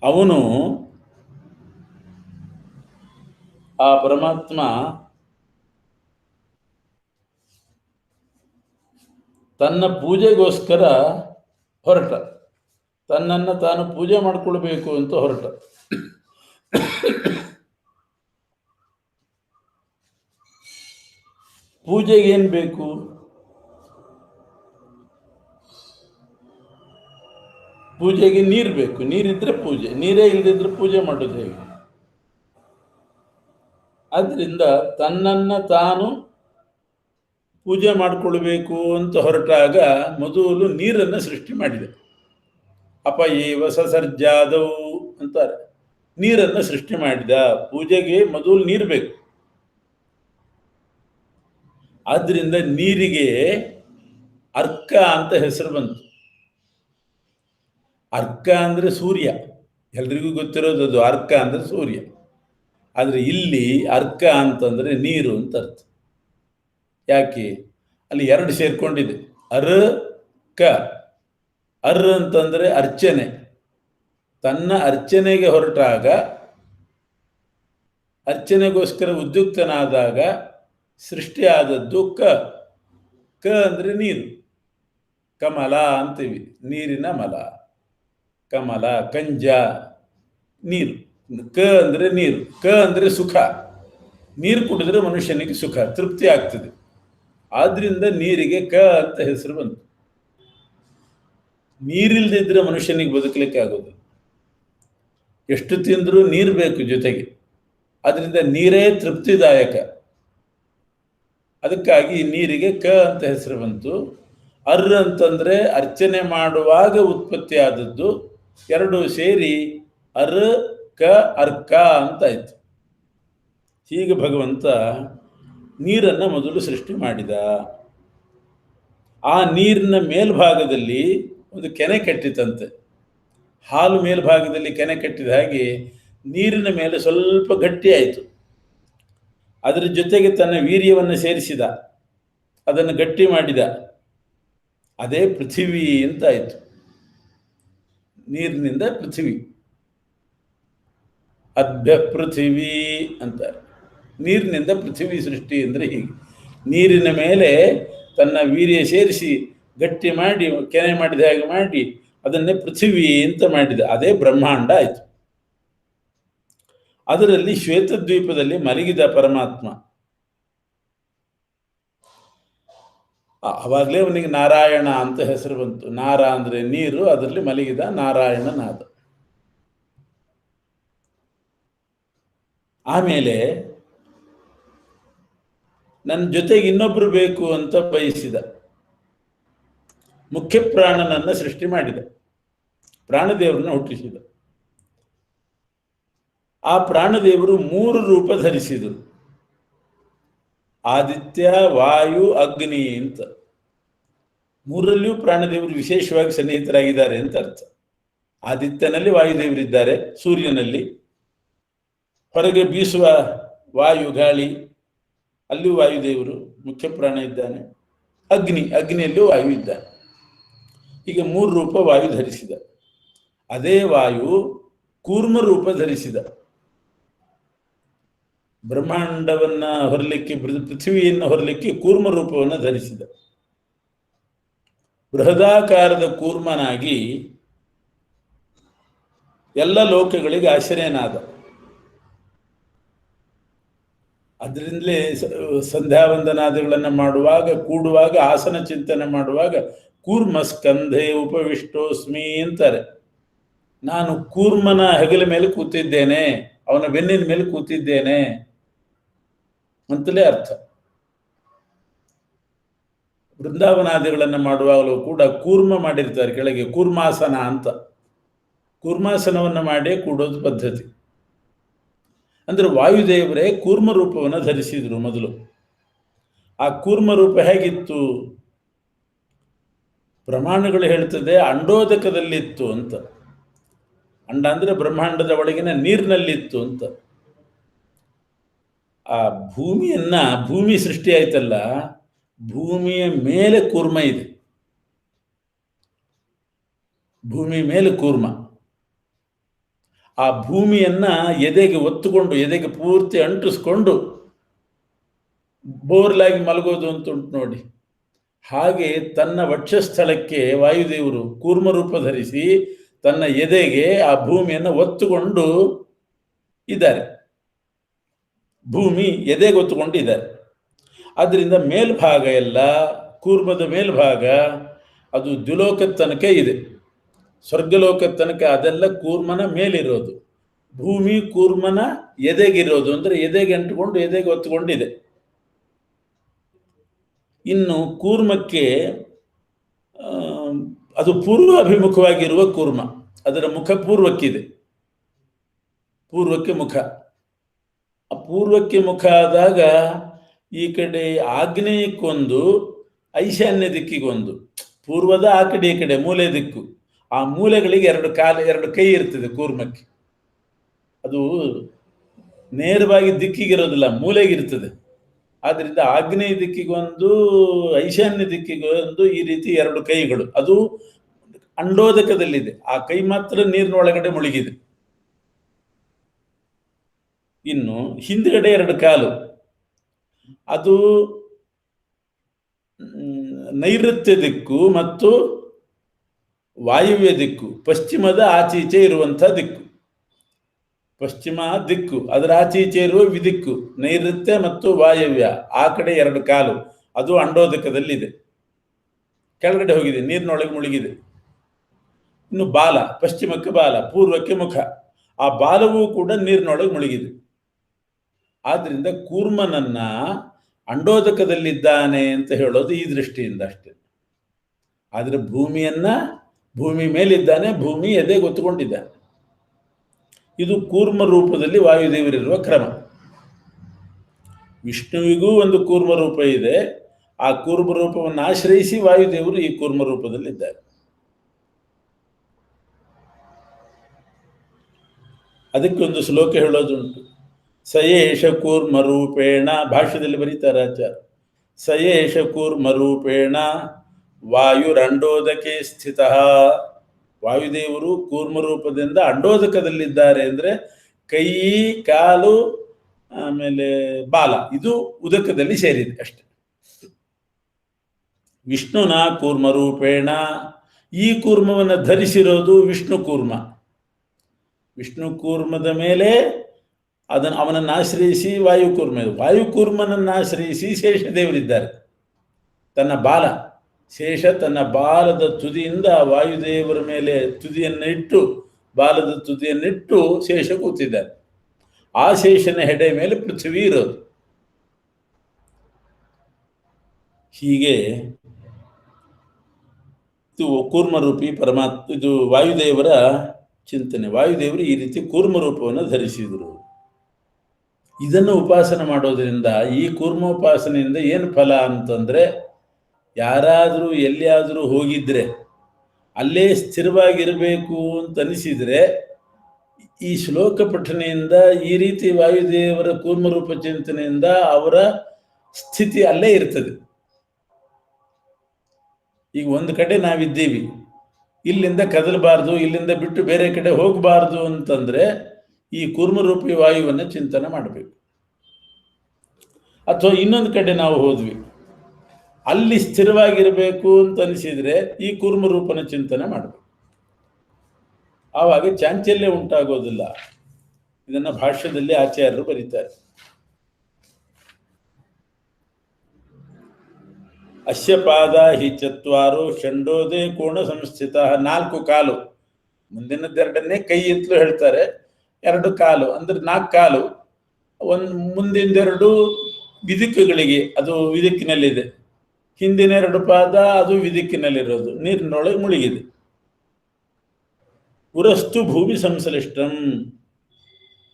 ಅವನು, ಆ ಪರಮಾತ್ಮ ತನ್ನ ಪೂಜೆಗೋಸ್ಕರ ಹೊರಟ, ತನ್ನನ್ನು ತಾನು ಪೂಜೆ ಮಾಡಿಕೊಳ್ಬೇಕು ಅಂತ ಹೊರಟ. ಪೂಜೆಗೆ ಏನು ಬೇಕು? ಪೂಜೆಗೆ ನೀರು ಬೇಕು. ನೀರಿದ್ರೆ ಪೂಜೆ, ನೀರೇ ಇಲ್ಲದಿದ್ರೆ ಪೂಜೆ ಮಾಡೋದು ಹೇಗೆ? ಆದ್ರಿಂದ ತನ್ನನ್ನು ತಾನು ಪೂಜೆ ಮಾಡಿಕೊಳ್ಬೇಕು ಅಂತ ಹೊರಟಾಗ ಮೊದಲು ನೀರನ್ನು ಸೃಷ್ಟಿ ಮಾಡಿದೆ. ಅಪಯೇವ ಸಸರ್ಜಾದವು ಅಂತಾರೆ. ನೀರನ್ನು ಸೃಷ್ಟಿ ಮಾಡಿದ. ಪೂಜೆಗೆ ಮೊದಲು ನೀರು ಬೇಕು. ಆದ್ರಿಂದ ನೀರಿಗೆ ಅರ್ಕ ಅಂತ ಹೆಸರು ಬಂತು. ಅರ್ಕ ಅಂದ್ರೆ ಸೂರ್ಯ, ಎಲ್ರಿಗೂ ಗೊತ್ತಿರೋದು ಅದು. ಅರ್ಕ ಅಂದ್ರೆ ಸೂರ್ಯ. ಆದರೆ ಇಲ್ಲಿ ಅರ್ಕ ಅಂತಂದ್ರೆ ನೀರು ಅಂತ ಅರ್ಥ. ಯಾಕೆ? ಅಲ್ಲಿ ಎರಡು ಸೇರ್ಕೊಂಡಿದೆ. ಅರ್ ಕ. ಅರ್ ಅಂತಂದ್ರೆ ಅರ್ಚನೆ. ತನ್ನ ಅರ್ಚನೆಗೆ ಹೊರಟಾಗ, ಅರ್ಚನೆಗೋಸ್ಕರ ಉದ್ಯುಕ್ತನಾದಾಗ ಸೃಷ್ಟಿಯಾದದ್ದು ಕ. ಕ ಅಂದ್ರೆ ನೀರು. ಕಮಲ ಅಂತೀವಿ, ನೀರಿನ ಮಲ. ಕಮಲ, ಕಂಜ, ನೀರು. ಕ ಅಂದ್ರೆ ನೀರು. ಕ ಅಂದ್ರೆ ಸುಖ. ನೀರು ಕುಡಿದ್ರೆ ಮನುಷ್ಯನಿಗೆ ಸುಖ, ತೃಪ್ತಿ ಆಗ್ತದೆ. ಆದ್ರಿಂದ ನೀರಿಗೆ ಕ ಅಂತ ಹೆಸರು ಬಂತು. ನೀರಿಲ್ದಿದ್ರೆ ಮನುಷ್ಯನಿಗೆ ಬದುಕಲಿಕ್ಕೆ ಆಗೋದು. ಎಷ್ಟು ತಿಂದರೂ ನೀರು ಬೇಕು ಜೊತೆಗೆ. ಅದರಿಂದ ನೀರೇ ತೃಪ್ತಿದಾಯಕ. ಅದಕ್ಕಾಗಿ ನೀರಿಗೆ ಕ ಅಂತ ಹೆಸರು ಬಂತು. ಅರ್ ಅಂತಂದ್ರೆ ಅರ್ಚನೆ ಮಾಡುವಾಗ ಉತ್ಪತ್ತಿ ಆದದ್ದು. ಎರಡು ಸೇರಿ ಅರ್ ಕ ಅರ್ಕ ಅಂತಾಯ್ತು. ಹೀಗೆ ಭಗವಂತ ನೀರನ್ನು ಮೊದಲು ಸೃಷ್ಟಿ ಮಾಡಿದ. ಆ ನೀರಿನ ಮೇಲ್ಭಾಗದಲ್ಲಿ ಒಂದು ಕೆನೆ ಕಟ್ಟಿತಂತೆ. ಹಾಲು ಮೇಲ್ಭಾಗದಲ್ಲಿ ಕೆನೆ ಕಟ್ಟಿದ ಹಾಗೆ ನೀರಿನ ಮೇಲೆ ಸ್ವಲ್ಪ ಗಟ್ಟಿ ಆಯಿತು. ಅದರ ಜೊತೆಗೆ ತನ್ನ ವೀರ್ಯವನ್ನು ಸೇರಿಸಿದ, ಅದನ್ನು ಗಟ್ಟಿ ಮಾಡಿದ. ಅದೇ ಪೃಥಿವಿ ಅಂತಾಯಿತು. ನೀರಿನಿಂದ ಪೃಥ್ವಿ. ಅದ್ಭ್ಯ ಪೃಥಿವಿ ಅಂತಾರೆ. ನೀರಿನಿಂದ ಪೃಥ್ವಿ ಸೃಷ್ಟಿ ಅಂದರೆ ಹೀಗೆ. ನೀರಿನ ಮೇಲೆ ತನ್ನ ವೀರ್ಯ ಸೇರಿಸಿ ಗಟ್ಟಿ ಮಾಡಿ ಕೆನೆ ಮಾಡಿದ ಹಾಗೆ ಮಾಡಿ ಅದನ್ನೇ ಪೃಥ್ವಿ ಅಂತ ಮಾಡಿದ. ಅದೇ ಬ್ರಹ್ಮಾಂಡ ಆಯಿತು. ಅದರಲ್ಲಿ ಶ್ವೇತದ್ವೀಪದಲ್ಲಿ ಮಲಗಿದ ಪರಮಾತ್ಮ. ಅವಾಗಲೇ ಅವನಿಗೆ ನಾರಾಯಣ ಅಂತ ಹೆಸರು ಬಂತು. ನಾರ ಅಂದರೆ ನೀರು, ಅದರಲ್ಲಿ ಮಲಗಿದ ನಾರಾಯಣನಾದ. ಆಮೇಲೆ ನನ್ನ ಜೊತೆಗೆ ಇನ್ನೊಬ್ಬರು ಬೇಕು ಅಂತ ಬಯಸಿದ. ಮುಖ್ಯ ಪ್ರಾಣನನ್ನು ಸೃಷ್ಟಿ ಮಾಡಿದ, ಪ್ರಾಣದೇವರನ್ನ ಹುಟ್ಟಿಸಿದ. ಆ ಪ್ರಾಣದೇವರು 3 ರೂಪ ಧರಿಸಿದರು. ಆದಿತ್ಯ, ವಾಯು, ಅಗ್ನಿ ಅಂತ. 3ರಲ್ಲಿಯೂ ಪ್ರಾಣದೇವರು ವಿಶೇಷವಾಗಿ ಸನ್ನಿಹಿತರಾಗಿದ್ದಾರೆ ಅಂತ ಅರ್ಥ. ಆದಿತ್ಯನಲ್ಲಿ ವಾಯುದೇವರಿದ್ದಾರೆ, ಸೂರ್ಯನಲ್ಲಿ. ಹೊರಗೆ ಬೀಸುವ ವಾಯು ಗಾಳಿ, ಅಲ್ಲಿಯೂ ವಾಯುದೇವರು ಮುಖ್ಯ ಪ್ರಾಣ ಇದ್ದಾನೆ. ಅಗ್ನಿಯಲ್ಲಿಯೂ ವಾಯು ಇದ್ದಾನೆ. ಹೀಗೆ 3 ರೂಪ ವಾಯು ಧರಿಸಿದ. ಅದೇ ವಾಯು ಕೂರ್ಮ ರೂಪ ಧರಿಸಿದ. ಬ್ರಹ್ಮಾಂಡವನ್ನ ಹೊರಲಿಕ್ಕೆ, ಪೃಥ್ವಿಯನ್ನು ಹೊರಲಿಕ್ಕೆ ಕೂರ್ಮ ರೂಪವನ್ನು ಧರಿಸಿದ. ಬೃಹದಾಕಾರದ ಕೂರ್ಮನಾಗಿ ಎಲ್ಲ ಲೋಕಗಳಿಗೆ ಆಶ್ರಯನಾದ. ಅದರಿಂದಲೇ ಸಂಧ್ಯಾವಂದನಾದಿಗಳನ್ನು ಮಾಡುವಾಗ, ಕೂಡುವಾಗ, ಆಸನ ಚಿಂತನೆ ಮಾಡುವಾಗ ಕೂರ್ಮ ಸ್ಕಂಧೆ ಉಪವಿಷ್ಟೋಸ್ಮಿ ಅಂತಾರೆ. ನಾನು ಕೂರ್ಮನ ಹೆಗಲ ಮೇಲೆ ಕೂತಿದ್ದೇನೆ, ಅವನ ಬೆನ್ನಿನ ಮೇಲೆ ಕೂತಿದ್ದೇನೆ ಅಂತಲೇ ಅರ್ಥ. ಬೃಂದಾವನಾದಿಗಳನ್ನು ಮಾಡುವಾಗಲೂ ಕೂಡ ಕೂರ್ಮ ಮಾಡಿರ್ತಾರೆ ಕೆಳಗೆ, ಕೂರ್ಮಾಸನ ಅಂತ. ಕೂರ್ಮಾಸನವನ್ನು ಮಾಡೇ ಕೂಡೋದು ಪದ್ಧತಿ. ಅಂದ್ರೆ ವಾಯುದೇವರೇ ಕೂರ್ಮ ರೂಪವನ್ನು ಧರಿಸಿದ್ರು ಮೊದಲು. ಆ ಕೂರ್ಮ ರೂಪ ಹೇಗಿತ್ತು? ಪ್ರಮಾಣಗಳು ಹೇಳ್ತದೆ ಅಂಡೋದಕದಲ್ಲಿತ್ತು ಅಂತ. ಅಂಡ ಅಂದ್ರೆ ಬ್ರಹ್ಮಾಂಡದ ಒಳಗಿನ ನೀರಿನಲ್ಲಿತ್ತು ಅಂತ. ಆ ಭೂಮಿ ಸೃಷ್ಟಿ ಆಯ್ತಲ್ಲ, ಭೂಮಿಯ ಮೇಲೆ ಕೂರ್ಮ ಇದೆ. ಭೂಮಿ ಮೇಲೆ ಕೂರ್ಮ. ಆ ಭೂಮಿಯನ್ನ ಎದೆಗೆ ಒತ್ತುಕೊಂಡು, ಎದೆಗೆ ಪೂರ್ತಿ ಅಂಟಿಸ್ಕೊಂಡು ಬೋರ್ಲಾಗಿ ಮಲಗೋದು ಅಂತ ಉಂಟು ನೋಡಿ. ಹಾಗೆ ತನ್ನ ವಕ್ಷಸ್ಥಳಕ್ಕೆ ವಾಯುದೇವರು ಕೂರ್ಮ ರೂಪ ಧರಿಸಿ ತನ್ನ ಎದೆಗೆ ಆ ಭೂಮಿಯನ್ನು ಒತ್ತುಕೊಂಡು ಇದ್ದಾರೆ. ಭೂಮಿ ಎದೆಗೆ ಒತ್ತುಕೊಂಡಿದ್ದಾರೆ. ಆದ್ದರಿಂದ ಮೇಲ್ಭಾಗ ಎಲ್ಲ, ಕೂರ್ಮದ ಮೇಲ್ಭಾಗ ಅದು ದ್ಯುಲೋಕದ ತನಕ ಇದೆ, ಸ್ವರ್ಗಲೋಕದ ತನಕ ಅದೆಲ್ಲ ಕೂರ್ಮನ ಮೇಲಿರೋದು. ಭೂಮಿ ಕೂರ್ಮನ ಎದೆಗಿರೋದು, ಅಂದರೆ ಎದೆಗೆ ಅಂಟುಕೊಂಡು ಎದೆಗೆ ಒತ್ತುಕೊಂಡಿದೆ. ಇನ್ನು ಕೂರ್ಮಕ್ಕೆ ಅದು ಪೂರ್ವ ಅಭಿಮುಖವಾಗಿರುವ ಕೂರ್ಮ, ಅದರ ಮುಖ ಪೂರ್ವಕ್ಕಿದೆ, ಪೂರ್ವಕ್ಕೆ ಮುಖ. ಆ ಪೂರ್ವಕ್ಕೆ ಮುಖ ಆದಾಗ ಈ ಕಡೆ ಆಗ್ನೇಯಕ್ಕೊಂದು, ಈಶಾನ್ಯ ದಿಕ್ಕಿಗೊಂದು, ಪೂರ್ವದ ಆ ಕಡೆ ಈ ಕಡೆ ಮೂಲೆ ದಿಕ್ಕು. ಆ ಮೂಲೆಗಳಿಗೆ 2 ಕೈ ಇರ್ತದೆ ಕೂರ್ಮಕ್ಕೆ. ಅದು ನೇರವಾಗಿ ದಿಕ್ಕಿಗಿರೋದಿಲ್ಲ, ಮೂಲೆಗಿರ್ತದೆ. ಆದ್ರಿಂದ ಆಗ್ನೇಯ ದಿಕ್ಕಿಗೊಂದು, ಈಶಾನ್ಯ ದಿಕ್ಕಿಗೊಂದು, ಈ ರೀತಿ 2 ಕೈಗಳು. ಅದು ಅಂಡೋದಕದಲ್ಲಿದೆ. ಆ ಕೈ ಮಾತ್ರ ನೀರಿನೊಳಗಡೆ ಮುಳುಗಿದೆ. ಇನ್ನು ಹಿಂದ್ಗಡೆ 2 ಕಾಲು, ಅದು ನೈಋತ್ಯ ದಿಕ್ಕು ಮತ್ತು ವಾಯುವ್ಯ ದಿಕ್ಕು, ಪಶ್ಚಿಮದ ಆಚೀಚೆ ಇರುವಂಥ ದಿಕ್ಕು. ಪಶ್ಚಿಮ ದಿಕ್ಕು, ಅದರ ಆಚೀಚೆ ಇರುವ ವಿದಿಕ್ಕು, ನೈಋತ್ಯ ಮತ್ತು ವಾಯವ್ಯ. ಆ ಕಡೆ 2 ಕಾಲು, ಅದು ಅಂಡೋದಕದಲ್ಲಿದೆ, ಕೆಳಗಡೆ ಹೋಗಿದೆ, ನೀರಿನೊಳಗೆ ಮುಳುಗಿದೆ. ಇನ್ನು ಬಾಲ, ಪಶ್ಚಿಮಕ್ಕೆ ಬಾಲ, ಪೂರ್ವಕ್ಕೆ ಮುಖ. ಆ ಬಾಲವೂ ಕೂಡ ನೀರಿನೊಳಗೆ ಮುಳುಗಿದೆ. ಆದ್ರಿಂದ ಕೂರ್ಮನನ್ನ ಅಂಡೋದಕದಲ್ಲಿದ್ದಾನೆ ಅಂತ ಹೇಳೋದು ಈ ದೃಷ್ಟಿಯಿಂದ ಅಷ್ಟೇ. ಆದ್ರೆ ಭೂಮಿ ಮೇಲಿದ್ದಾನೆ, ಭೂಮಿ ಎದೆ ಗೊತ್ತುಕೊಂಡಿದ್ದಾನೆ. ಇದು ಕೂರ್ಮ ರೂಪದಲ್ಲಿ ವಾಯುದೇವರಿರುವ ಕ್ರಮ. ವಿಷ್ಣುವಿಗೂ ಒಂದು ಕೂರ್ಮ ರೂಪ ಇದೆ. ಆ ಕೂರ್ಮ ರೂಪವನ್ನು ಆಶ್ರಯಿಸಿ ವಾಯುದೇವರು ಈ ಕೂರ್ಮ ರೂಪದಲ್ಲಿದ್ದಾರೆ. ಅದಕ್ಕೆ ಒಂದು ಶ್ಲೋಕ ಹೇಳೋದುಂಟು. ಸಯೇಷ ಕೂರ್ಮ ರೂಪೇಣ, ಭಾಷ್ಯದಲ್ಲಿ ಬರೀತಾರೆ ಆಚಾರ್ಯ, ಸಯೇಷ ಕೂರ್ಮ ರೂಪೇಣ ವಾಯುರಂಡೋದಕೆ ಸ್ಥಿತಃ. ವಾಯುದೇವರು ಕೂರ್ಮ ರೂಪದಿಂದ ಅಂಡೋದಕದಲ್ಲಿದ್ದಾರೆ ಅಂದರೆ ಕೈ, ಕಾಲು, ಆಮೇಲೆ ಬಾಲ ಇದು ಉದಕದಲ್ಲಿ ಸೇರಿದೆ ಅಷ್ಟೆ. ವಿಷ್ಣುನ ಕೂರ್ಮ ರೂಪೇಣ, ಈ ಕೂರ್ಮವನ್ನು ಧರಿಸಿರೋದು ವಿಷ್ಣು ಕೂರ್ಮ. ವಿಷ್ಣು ಕೂರ್ಮದ ಮೇಲೆ ಅವನನ್ನು ಆಶ್ರಯಿಸಿ ವಾಯುಕೂರ್ಮ, ವಾಯುಕೂರ್ಮನನ್ನು ಆಶ್ರಯಿಸಿ ಶೇಷದೇವರಿದ್ದಾರೆ. ತನ್ನ ಬಾಲ ಶೇಷ ತನ್ನ ಬಾಲದ ತುದಿಯಿಂದ ವಾಯುದೇವರ ಮೇಲೆ ತುದಿಯನ್ನಿಟ್ಟು, ಬಾಲದ ತುದಿಯನ್ನಿಟ್ಟು ಶೇಷ ಕೂತಿದ್ದಾರೆ. ಆ ಶೇಷನ ಹೆಡೆ ಮೇಲೆ ಪೃಥ್ವಿ ಇರೋದು. ಹೀಗೆ ಇದು ಕೂರ್ಮರೂಪಿ ಪರಮಾತ್ಮ, ಇದು ವಾಯುದೇವರ ಚಿಂತನೆ. ವಾಯುದೇವರು ಈ ರೀತಿ ಕೂರ್ಮ ರೂಪವನ್ನು ಧರಿಸಿದರು. ಇದನ್ನು ಉಪಾಸನೆ ಮಾಡೋದ್ರಿಂದ, ಈ ಕೂರ್ಮೋಪಾಸನೆಯಿಂದ ಏನು ಫಲ ಅಂತಂದರೆ, ಯಾರಾದರೂ ಎಲ್ಲಿಯಾದರೂ ಹೋಗಿದ್ರೆ ಅಲ್ಲೇ ಸ್ಥಿರವಾಗಿರಬೇಕು ಅಂತ ಅನಿಸಿದರೆ ಈ ಶ್ಲೋಕ ಪಠನೆಯಿಂದ, ಈ ರೀತಿ ವಾಯುದೇವರ ಕೂರ್ಮರೂಪ ಚಿಂತನೆಯಿಂದ ಅವರ ಸ್ಥಿತಿ ಅಲ್ಲೇ ಇರ್ತದೆ. ಈಗ ಒಂದು ಕಡೆ ನಾವಿದ್ದೀವಿ, ಇಲ್ಲಿಂದ ಕದಲಬಾರ್ದು, ಇಲ್ಲಿಂದ ಬಿಟ್ಟು ಬೇರೆ ಕಡೆ ಹೋಗಬಾರ್ದು ಅಂತಂದರೆ ಈ ಕೂರ್ಮರೂಪಿ ವಾಯುವನ್ನು ಚಿಂತನೆ ಮಾಡಬೇಕು. ಅಥವಾ ಇನ್ನೊಂದು ಕಡೆ ನಾವು ಹೋದ್ವಿ, ಅಲ್ಲಿ ಸ್ಥಿರವಾಗಿರಬೇಕು ಅಂತ ಅನಿಸಿದರೆ ಈ ಕೂರ್ಮರೂಪನ ಚಿಂತನೆ ಮಾಡಬೇಕು. ಆವಾಗ ಚಾಂಚಲ್ಯ ಉಂಟಾಗೋದಿಲ್ಲ. ಇದನ್ನು ಭಾಷ್ಯದಲ್ಲಿ ಆಚಾರ್ಯರು ಬರೀತಾರೆ. ಅಸ್ಯ ಪಾದ ಹಿ ಚತ್ವಾರೋ ಷಂಡೋದೇ ಕೋಣ ಸಂಸ್ಥಿತ. 4 ಕಾಲು, ಮುಂದಿನದೆರಡನ್ನೇ ಕೈ ಅಂತಲೂ ಹೇಳ್ತಾರೆ, 2 ಕಾಲು ಅಂದರೆ 4 ಕಾಲು. ಮುಂದಿನ 2 ವಿದಿಕ್ಕುಗಳಿಗೆ, ಅದು ವಿದಿಕ್ಕಿನಲ್ಲಿದೆ. ಹಿಂದಿನ 2 ಪಾದ ಅದು ವಿದಿಕ್ಕಿನಲ್ಲಿರೋದು, ನೀರಿನೊಳಗೆ ಮುಳುಗಿದೆ. ಪುರಸ್ತು ಭೂಮಿ ಸಂಶ್ಲಿಷ್ಟಂ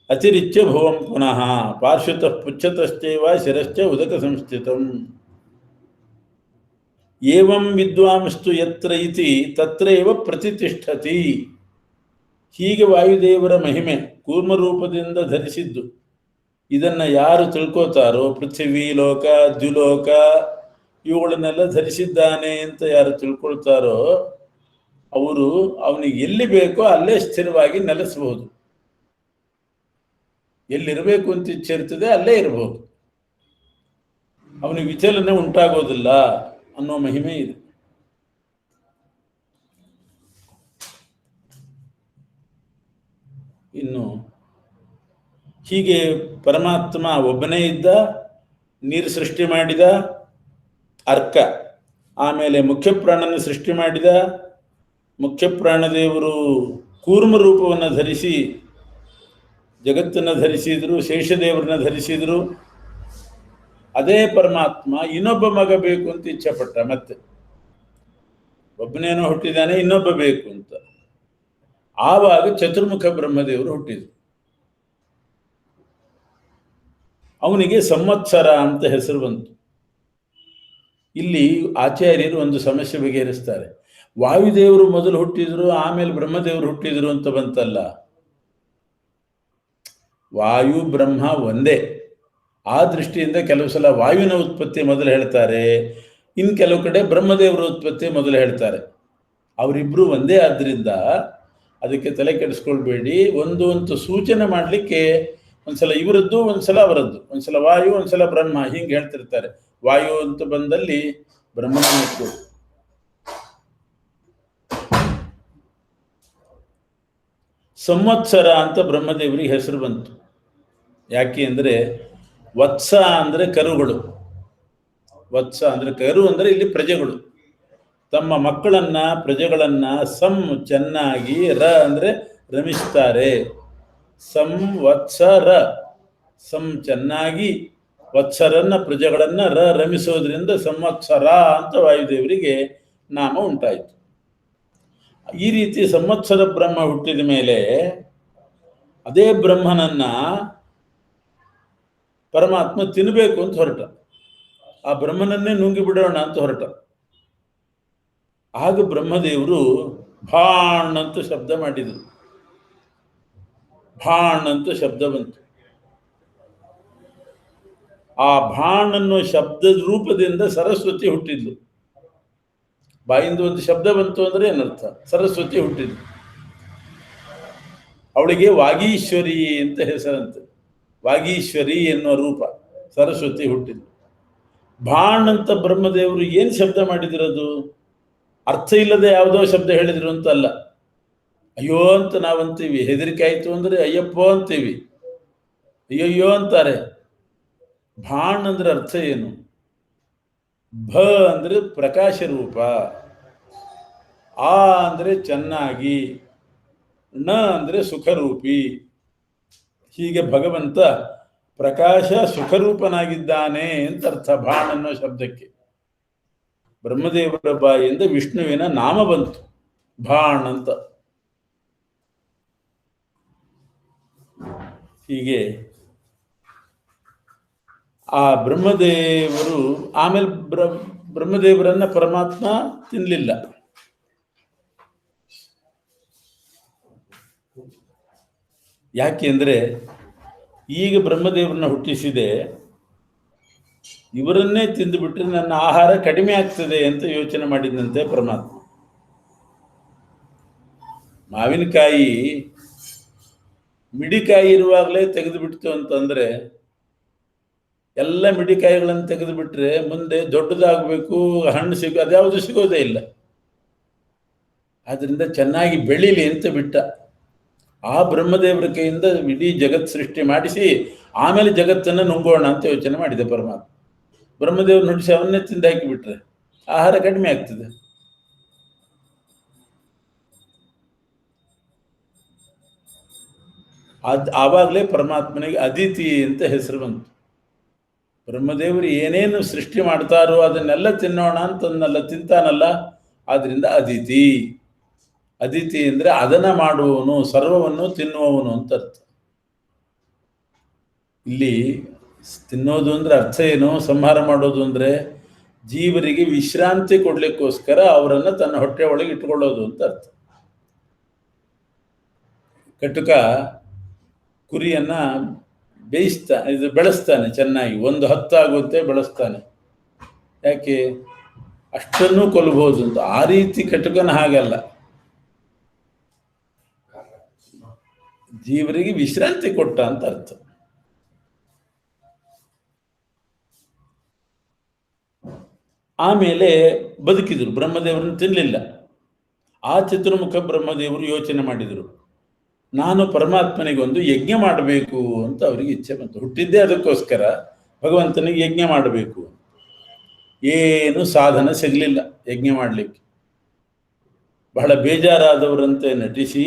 ಅತಿರಿಚ್ಯ ಭುವಂ ಪುನಃ ಪಾರ್ಶ್ವತಃ ಪುಚ್ಛತಶ್ಚೈವ ಶಿರಶ್ಚ ಉದಕ ಸಂಸ್ಥಿತಂ. ಏವಂ ವಿದ್ವಾಂಸ್ತು ಯತ್ರ ಇತಿ ತತ್ರೈವ ಪ್ರತಿಷ್ಠತಿ. ಹೀಗೆ ವಾಯುದೇವರ ಮಹಿಮೆ ಕೂರ್ಮರೂಪದಿಂದ ಧರಿಸಿದ್ದು, ಇದನ್ನು ಯಾರು ತಿಳ್ಕೋತಾರೋ, ಪೃಥ್ವಿ ಲೋಕ, ದ್ಯುಲೋಕ ಇವುಗಳನ್ನೆಲ್ಲ ಧರಿಸಿದ್ದಾನೆ ಅಂತ ಯಾರು ತಿಳ್ಕೊಳ್ತಾರೋ ಅವರು ಅವನಿಗೆ ಎಲ್ಲಿ ಬೇಕೋ ಅಲ್ಲೇ ಸ್ಥಿರವಾಗಿ ನೆಲೆಸಬಹುದು. ಎಲ್ಲಿರಬೇಕು ಅಂತ ಇಚ್ಛೆ ಇರ್ತದೆ ಅಲ್ಲೇ ಇರಬಹುದು. ಅವನಿಗೆ ವಿಚಲನೆ ಉಂಟಾಗೋದಿಲ್ಲ ಅನ್ನೋ ಮಹಿಮೆ ಇದೆ. ಇನ್ನು ಹೀಗೆ ಪರಮಾತ್ಮ ಒಬ್ಬನೇ ಇದ್ದ, ನೀರು ಸೃಷ್ಟಿ ಮಾಡಿದ, ಅರ್ಕ, ಆಮೇಲೆ ಮುಖ್ಯಪ್ರಾಣನ ಸೃಷ್ಟಿ ಮಾಡಿದ. ಮುಖ್ಯಪ್ರಾಣದೇವರು ಕೂರ್ಮ ರೂಪವನ್ನು ಧರಿಸಿ ಜಗತ್ತನ್ನು ಧರಿಸಿದರು, ಶೇಷದೇವರನ್ನ ಧರಿಸಿದರು. ಅದೇ ಪರಮಾತ್ಮ ಇನ್ನೊಬ್ಬ ಮಗ ಬೇಕು ಅಂತ ಇಚ್ಛೆಪಟ್ಟ. ಮತ್ತೆ ಒಬ್ಬನೇನೋ ಹುಟ್ಟಿದಾನೆ, ಇನ್ನೊಬ್ಬ ಬೇಕು ಅಂತ. ಆವಾಗ ಚತುರ್ಮುಖ ಬ್ರಹ್ಮದೇವರು ಹುಟ್ಟಿದರು. ಅವನಿಗೆ ಸಂವತ್ಸರ ಅಂತ ಹೆಸರು ಬಂತು. ಇಲ್ಲಿ ಆಚಾರ್ಯರು ಒಂದು ಸಮಸ್ಯೆ ಬಗೆಹರಿಸ್ತಾರೆ. ವಾಯುದೇವರು ಮೊದಲು ಹುಟ್ಟಿದ್ರು, ಆಮೇಲೆ ಬ್ರಹ್ಮದೇವರು ಹುಟ್ಟಿದ್ರು ಅಂತ ಬಂತಲ್ಲ. ವಾಯು ಬ್ರಹ್ಮ ಒಂದೇ. ಆ ದೃಷ್ಟಿಯಿಂದ ಕೆಲವು ಸಲ ವಾಯುವಿನ ಉತ್ಪತ್ತಿ ಮೊದಲು ಹೇಳ್ತಾರೆ, ಇನ್ನು ಕೆಲವು ಕಡೆ ಬ್ರಹ್ಮದೇವರ ಉತ್ಪತ್ತಿ ಮೊದಲು ಹೇಳ್ತಾರೆ. ಅವರಿಬ್ಬರು ಒಂದೇ ಆದ್ದರಿಂದ ಅದಕ್ಕೆ ತಲೆ ಕೆಡಿಸ್ಕೊಳ್ಬೇಡಿ. ಒಂದು ಸೂಚನೆ ಮಾಡಲಿಕ್ಕೆ ಒಂದ್ಸಲ ಇವರದ್ದು, ಒಂದ್ಸಲ ಅವರದ್ದು, ಒಂದ್ಸಲ ವಾಯು, ಒಂದ್ಸಲ ಬ್ರಹ್ಮ, ಹಿಂಗೆ ಹೇಳ್ತಿರ್ತಾರೆ. ವಾಯು ಅಂತ ಬಂದಲ್ಲಿ ಬ್ರಹ್ಮನ ಇಟ್ಟು ಸಂವತ್ಸರ ಅಂತ ಬ್ರಹ್ಮದೇವರಿಗೆ ಹೆಸರು ಬಂತು. ಯಾಕೆ ಅಂದರೆ ವತ್ಸ ಅಂದರೆ ಕರುಗಳು, ವತ್ಸ ಅಂದರೆ ಕರು ಅಂದರೆ ಇಲ್ಲಿ ಪ್ರಜೆಗಳು. ತಮ್ಮ ಮಕ್ಕಳನ್ನ ಪ್ರಜೆಗಳನ್ನ ಚೆನ್ನಾಗಿ, ರ ಅಂದರೆ ರಮಿಸ್ತಾರೆ. ಸಂವತ್ಸರ, ಚೆನ್ನಾಗಿ, ವತ್ಸರನ್ನ ಪ್ರಜೆಗಳನ್ನ ರಮಿಸೋದ್ರಿಂದ ಸಂವತ್ಸರ ಅಂತ ವಾಯುದೇವರಿಗೆ ನಾಮ ಉಂಟಾಯಿತು. ಈ ರೀತಿ ಸಂವತ್ಸರ ಬ್ರಹ್ಮ ಹುಟ್ಟಿದ ಮೇಲೆ ಅದೇ ಬ್ರಹ್ಮನನ್ನ ಪರಮಾತ್ಮ ತಿನ್ನಬೇಕು ಅಂತ ಹೊರಟ. ಆ ಬ್ರಹ್ಮನನ್ನೇ ನುಂಗಿ ಬಿಡೋಣ ಅಂತ ಹೊರಟ. ಆಗ ಬ್ರಹ್ಮದೇವರು ಭಾಣ್ ಅಂತ ಶಬ್ದ ಮಾಡಿದರು. ಭಾಣ್ ಅಂತ ಶಬ್ದ ಬಂತು. ಆ ಭಾಣ್ ಅನ್ನೋ ಶಬ್ದದ ರೂಪದಿಂದ ಸರಸ್ವತಿ ಹುಟ್ಟಿದ್ಲು. ಬಾಯಿಂದ ಒಂದು ಶಬ್ದ ಬಂತು ಅಂದರೆ ಏನರ್ಥ? ಸರಸ್ವತಿ ಹುಟ್ಟಿದ್ಲು. ಅವಳಿಗೆ ವಾಗೀಶ್ವರಿ ಅಂತ ಹೆಸರಂತೆ. ವಾಗೀಶ್ವರಿ ಎನ್ನುವ ರೂಪ ಸರಸ್ವತಿ ಹುಟ್ಟಿದ್ಲು. ಭಾಣ್ ಅಂತ ಬ್ರಹ್ಮದೇವರು ಏನು ಶಬ್ದ ಮಾಡಿದಿರೋದು? ಅರ್ಥ ಇಲ್ಲದೆ ಯಾವುದೋ ಶಬ್ದ ಹೇಳಿದ್ರು ಅಂತ ಅಲ್ಲ. ಅಯ್ಯೋ ಅಂತ ನಾವಂತೀವಿ, ಹೆದರಿಕೆ ಆಯಿತು ಅಂದರೆ ಅಯ್ಯಪ್ಪೋ ಅಂತೀವಿ, ಅಯ್ಯಯ್ಯೋ ಅಂತಾರೆ. ಭಾಣ್ ಅಂದ್ರೆ ಅರ್ಥ ಏನು? ಭ ಅಂದರೆ ಪ್ರಕಾಶ ರೂಪ, ಆ ಅಂದರೆ ಚೆನ್ನಾಗಿ, ನ ಅಂದರೆ ಸುಖರೂಪಿ. ಹೀಗೆ ಭಗವಂತ ಪ್ರಕಾಶ ಸುಖರೂಪನಾಗಿದ್ದಾನೆ ಅಂತ ಅರ್ಥ ಭಾಣ್ ಅನ್ನೋ ಶಬ್ದಕ್ಕೆ. ಬ್ರಹ್ಮದೇವರ ಬಾಯಿಂದ ವಿಷ್ಣುವಿನ ನಾಮ ಬಂತು ಭಾಣ್ ಅಂತ. ಹೀಗೆ ಆ ಬ್ರಹ್ಮದೇವರು ಆಮೇಲೆ ಬ್ರಹ್ಮದೇವರನ್ನ ಪರಮಾತ್ಮ ತಿನ್ನಲಿಲ್ಲ. ಯಾಕೆಂದ್ರೆ ಈಗ ಬ್ರಹ್ಮದೇವರನ್ನ ಹುಟ್ಟಿಸಿದೆ, ಇವರನ್ನೇ ತಿಂದುಬಿಟ್ರೆ ನನ್ನ ಆಹಾರ ಕಡಿಮೆ ಆಗ್ತದೆ ಅಂತ ಯೋಚನೆ ಮಾಡಿದಂತೆ ಪರಮಾತ್ಮ. ಮಾವಿನಕಾಯಿ ಮಿಡಿಕಾಯಿ ಇರುವಾಗಲೇ ತೆಗೆದು ಬಿಡ್ತು ಅಂತಂದ್ರೆ, ಎಲ್ಲ ಮಿಡಿಕಾಯಿಗಳನ್ನು ತೆಗೆದು ಬಿಟ್ರೆ ಮುಂದೆ ದೊಡ್ಡದಾಗಬೇಕು, ಹಣ್ಣು ಅದ್ಯಾವುದು ಸಿಗೋದೇ ಇಲ್ಲ. ಆದ್ರಿಂದ ಚೆನ್ನಾಗಿ ಬೆಳೀಲಿ ಅಂತ ಬಿಟ್ಟ. ಆ ಬ್ರಹ್ಮದೇವರ ಕೈಯಿಂದ ಇಡೀ ಜಗತ್ ಸೃಷ್ಟಿ ಮಾಡಿಸಿ ಆಮೇಲೆ ಜಗತ್ತನ್ನು ನುಂಗೋಣ ಅಂತ ಯೋಚನೆ ಮಾಡಿದೆ ಪರಮಾತ್ಮ. ಬ್ರಹ್ಮದೇವ್ರ ನುಡಿಸಿ ಅವನ್ನೇ ತಿಂದು ಹಾಕಿಬಿಟ್ರೆ ಆಹಾರ ಕಡಿಮೆ ಆಗ್ತದೆ. ಆವಾಗಲೇ ಪರಮಾತ್ಮನಿಗೆ ಅದಿತಿ ಅಂತ ಹೆಸರು ಬಂತು. ಬ್ರಹ್ಮದೇವರು ಏನೇನು ಸೃಷ್ಟಿ ಮಾಡ್ತಾರೋ ಅದನ್ನೆಲ್ಲ ತಿನ್ನೋಣ ಅಂತಂದಲ್ಲ, ತಿಂತಾನಲ್ಲ, ಆದ್ರಿಂದ ಅದಿತಿ. ಅದಿತಿ ಅಂದ್ರೆ ಅದನ್ನ ಮಾಡುವವನು, ಸರ್ವವನ್ನು ತಿನ್ನುವವನು ಅಂತ ಅರ್ಥ. ಇಲ್ಲಿ ತಿನ್ನೋದು ಅಂದ್ರೆ ಅರ್ಥ ಏನು? ಸಂಹಾರ ಮಾಡೋದು ಅಂದ್ರೆ ಜೀವರಿಗೆ ವಿಶ್ರಾಂತಿ ಕೊಡ್ಲಿಕ್ಕೋಸ್ಕರ ಅವರನ್ನ ತನ್ನ ಹೊಟ್ಟೆ ಒಳಗೆ ಇಟ್ಕೊಳ್ಳೋದು ಅಂತ ಅರ್ಥ. ಕಟುಕ ಕುರಿಯನ್ನ ಬೆಳೆಸ್ತಾನೆ ಚೆನ್ನಾಗಿ, 1 ಹತ್ತಾಗುವಂತೆ ಬೆಳೆಸ್ತಾನೆ. ಯಾಕೆ? ಅಷ್ಟನ್ನು ಕೊಲ್ಲಬಹುದು ಅಂತ. ಆ ರೀತಿ ಕಟುಕನ ಹಾಗಲ್ಲ, ಜೀವರಿಗೆ ವಿಶ್ರಾಂತಿ ಕೊಟ್ಟ ಅಂತ ಅರ್ಥ. ಆಮೇಲೆ ಬದುಕಿದ್ರು, ಬ್ರಹ್ಮದೇವರನ್ನು ತಿನ್ನಲಿಲ್ಲ. ಆ ಚತುರ್ಮುಖ ಬ್ರಹ್ಮದೇವರು ಯೋಚನೆ ಮಾಡಿದರು, ನಾನು ಪರಮಾತ್ಮನಿಗೊಂದು ಯಜ್ಞ ಮಾಡಬೇಕು ಅಂತ ಅವರಿಗೆ ಇಚ್ಛೆ ಬಂತು. ಹುಟ್ಟಿದ್ದೇ ಅದಕ್ಕೋಸ್ಕರ, ಭಗವಂತನಿಗೆ ಯಜ್ಞ ಮಾಡಬೇಕು. ಏನು ಸಾಧನ ಸಿಗಲಿಲ್ಲ ಯಜ್ಞ ಮಾಡಲಿಕ್ಕೆ. ಬಹಳ ಬೇಜಾರಾದವರಂತೆ ನಟಿಸಿ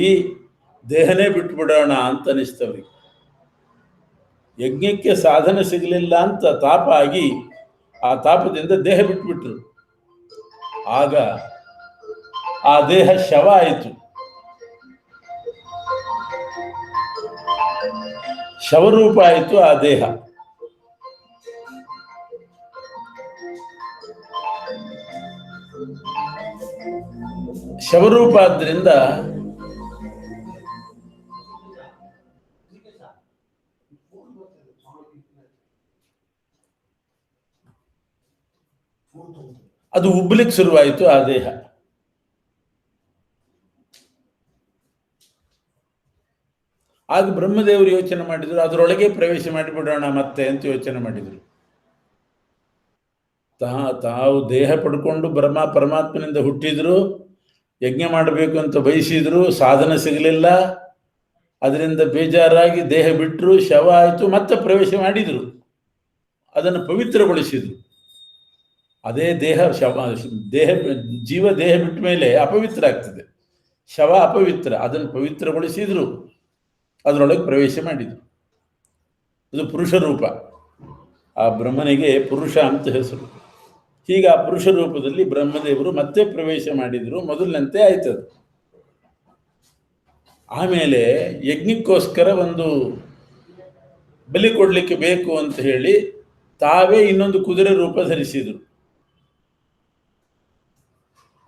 ದೇಹನೇ ಬಿಟ್ಬಿಡೋಣ ಅಂತ ಅನಿಸ್ತವ್ರಿಗೆ. ಯಜ್ಞಕ್ಕೆ ಸಾಧನ ಸಿಗಲಿಲ್ಲ ಅಂತ ತಾಪ ಆಗಿ ಆ ತಾಪದಿಂದ ದೇಹ ಬಿಟ್ಬಿಟ್ರು. ಆಗ ಆ ದೇಹ ಶವ ಆಯಿತು. ಶವರೂಪ ಆಯಿತು ಆ ದೇಹ. ಶವರೂಪ ಆದ್ರಿಂದ ಅದು ಉಬ್ಬಲಿಕ್ಕೆ ಶುರುವಾಯಿತು ಆ ದೇಹ. ಆಗ ಬ್ರಹ್ಮದೇವರು ಯೋಚನೆ ಮಾಡಿದ್ರು, ಅದರೊಳಗೆ ಪ್ರವೇಶ ಮಾಡಿಬಿಡೋಣ ಮತ್ತೆ ಅಂತ ಯೋಚನೆ ಮಾಡಿದ್ರು. ತಾವು ದೇಹ ಪಡ್ಕೊಂಡು ಪರಮಾತ್ಮನಿಂದ ಹುಟ್ಟಿದ್ರು, ಯಜ್ಞ ಮಾಡಬೇಕು ಅಂತ ಬಯಸಿದ್ರು, ಸಾಧನ ಸಿಗಲಿಲ್ಲ, ಅದರಿಂದ ಬೇಜಾರಾಗಿ ದೇಹ ಬಿಟ್ಟರು, ಶವ ಆಯಿತು, ಮತ್ತೆ ಪ್ರವೇಶ ಮಾಡಿದ್ರು, ಅದನ್ನು ಪವಿತ್ರಗೊಳಿಸಿದ್ರು. ಅದೇ ದೇಹ ಜೀವ ದೇಹ ಬಿಟ್ಟ ಮೇಲೆ ಅಪವಿತ್ರ ಆಗ್ತದೆ, ಶವ ಅಪವಿತ್ರ, ಅದನ್ನು ಪವಿತ್ರಗೊಳಿಸಿದ್ರು, ಅದರೊಳಗೆ ಪ್ರವೇಶ ಮಾಡಿದ್ರು. ಅದು ಪುರುಷ ರೂಪ. ಆ ಬ್ರಹ್ಮನಿಗೆ ಪುರುಷ ಅಂತ ಹೆಸರು. ಹೀಗೆ ಆ ಪುರುಷ ರೂಪದಲ್ಲಿ ಬ್ರಹ್ಮದೇವರು ಮತ್ತೆ ಪ್ರವೇಶ ಮಾಡಿದ್ರು, ಮೊದಲಿನಂತೆ ಆಯ್ತದು. ಆಮೇಲೆ ಯಜ್ಞಕ್ಕೋಸ್ಕರ ಒಂದು ಬಲಿ ಕೊಡ್ಲಿಕ್ಕೆ ಬೇಕು ಅಂತ ಹೇಳಿ ತಾವೇ ಇನ್ನೊಂದು ಕುದುರೆ ರೂಪ ಧರಿಸಿದ್ರು.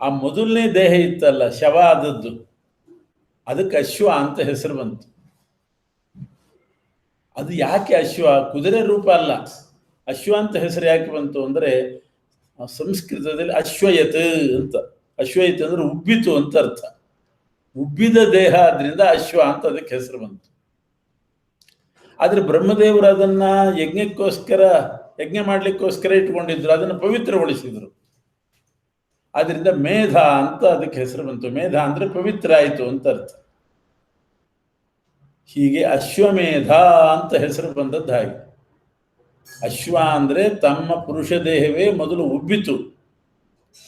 ಆ ಮೊದಲನೇ ದೇಹ ಇತ್ತಲ್ಲ ಶವ ಆದದ್ದು, ಅದಕ್ಕೆ ಅಶ್ವ ಅಂತ ಹೆಸರು ಬಂತು. ಅದು ಯಾಕೆ ಅಶ್ವ? ಕುದುರೆ ರೂಪ ಅಲ್ಲ. ಅಶ್ವ ಅಂತ ಹೆಸರು ಯಾಕೆ ಬಂತು ಅಂದರೆ, ಸಂಸ್ಕೃತದಲ್ಲಿ ಅಶ್ವಯತ್ ಅಂತ, ಅಶ್ವೈತ ಅಂದ್ರೆ ಉಬ್ಬಿತು ಅಂತ ಅರ್ಥ. ಉಬ್ಬಿದ ದೇಹ ಆದ್ರಿಂದ ಅಶ್ವ ಅಂತ ಅದಕ್ಕೆ ಹೆಸರು ಬಂತು. ಆದರೆ ಬ್ರಹ್ಮದೇವರು ಅದನ್ನ ಯಜ್ಞ ಮಾಡ್ಲಿಕ್ಕೋಸ್ಕರ ಇಟ್ಕೊಂಡಿದ್ರು, ಅದನ್ನು ಪವಿತ್ರಗೊಳಿಸಿದ್ರು. ಆದ್ರಿಂದ ಮೇಧ ಅಂತ ಅದಕ್ಕೆ ಹೆಸರು ಬಂತು. ಮೇಧ ಅಂದ್ರೆ ಪವಿತ್ರ ಆಯಿತು ಅಂತ ಅರ್ಥ. ಹೀಗೆ ಅಶ್ವಮೇಧ ಅಂತ ಹೆಸರು ಬಂದದ್ದು ಹಾಗೆ. ಅಶ್ವ ಅಂದ್ರೆ ತಮ್ಮ ಪುರುಷ ದೇಹವೇ ಮೊದಲು ಉಬ್ಬಿತು,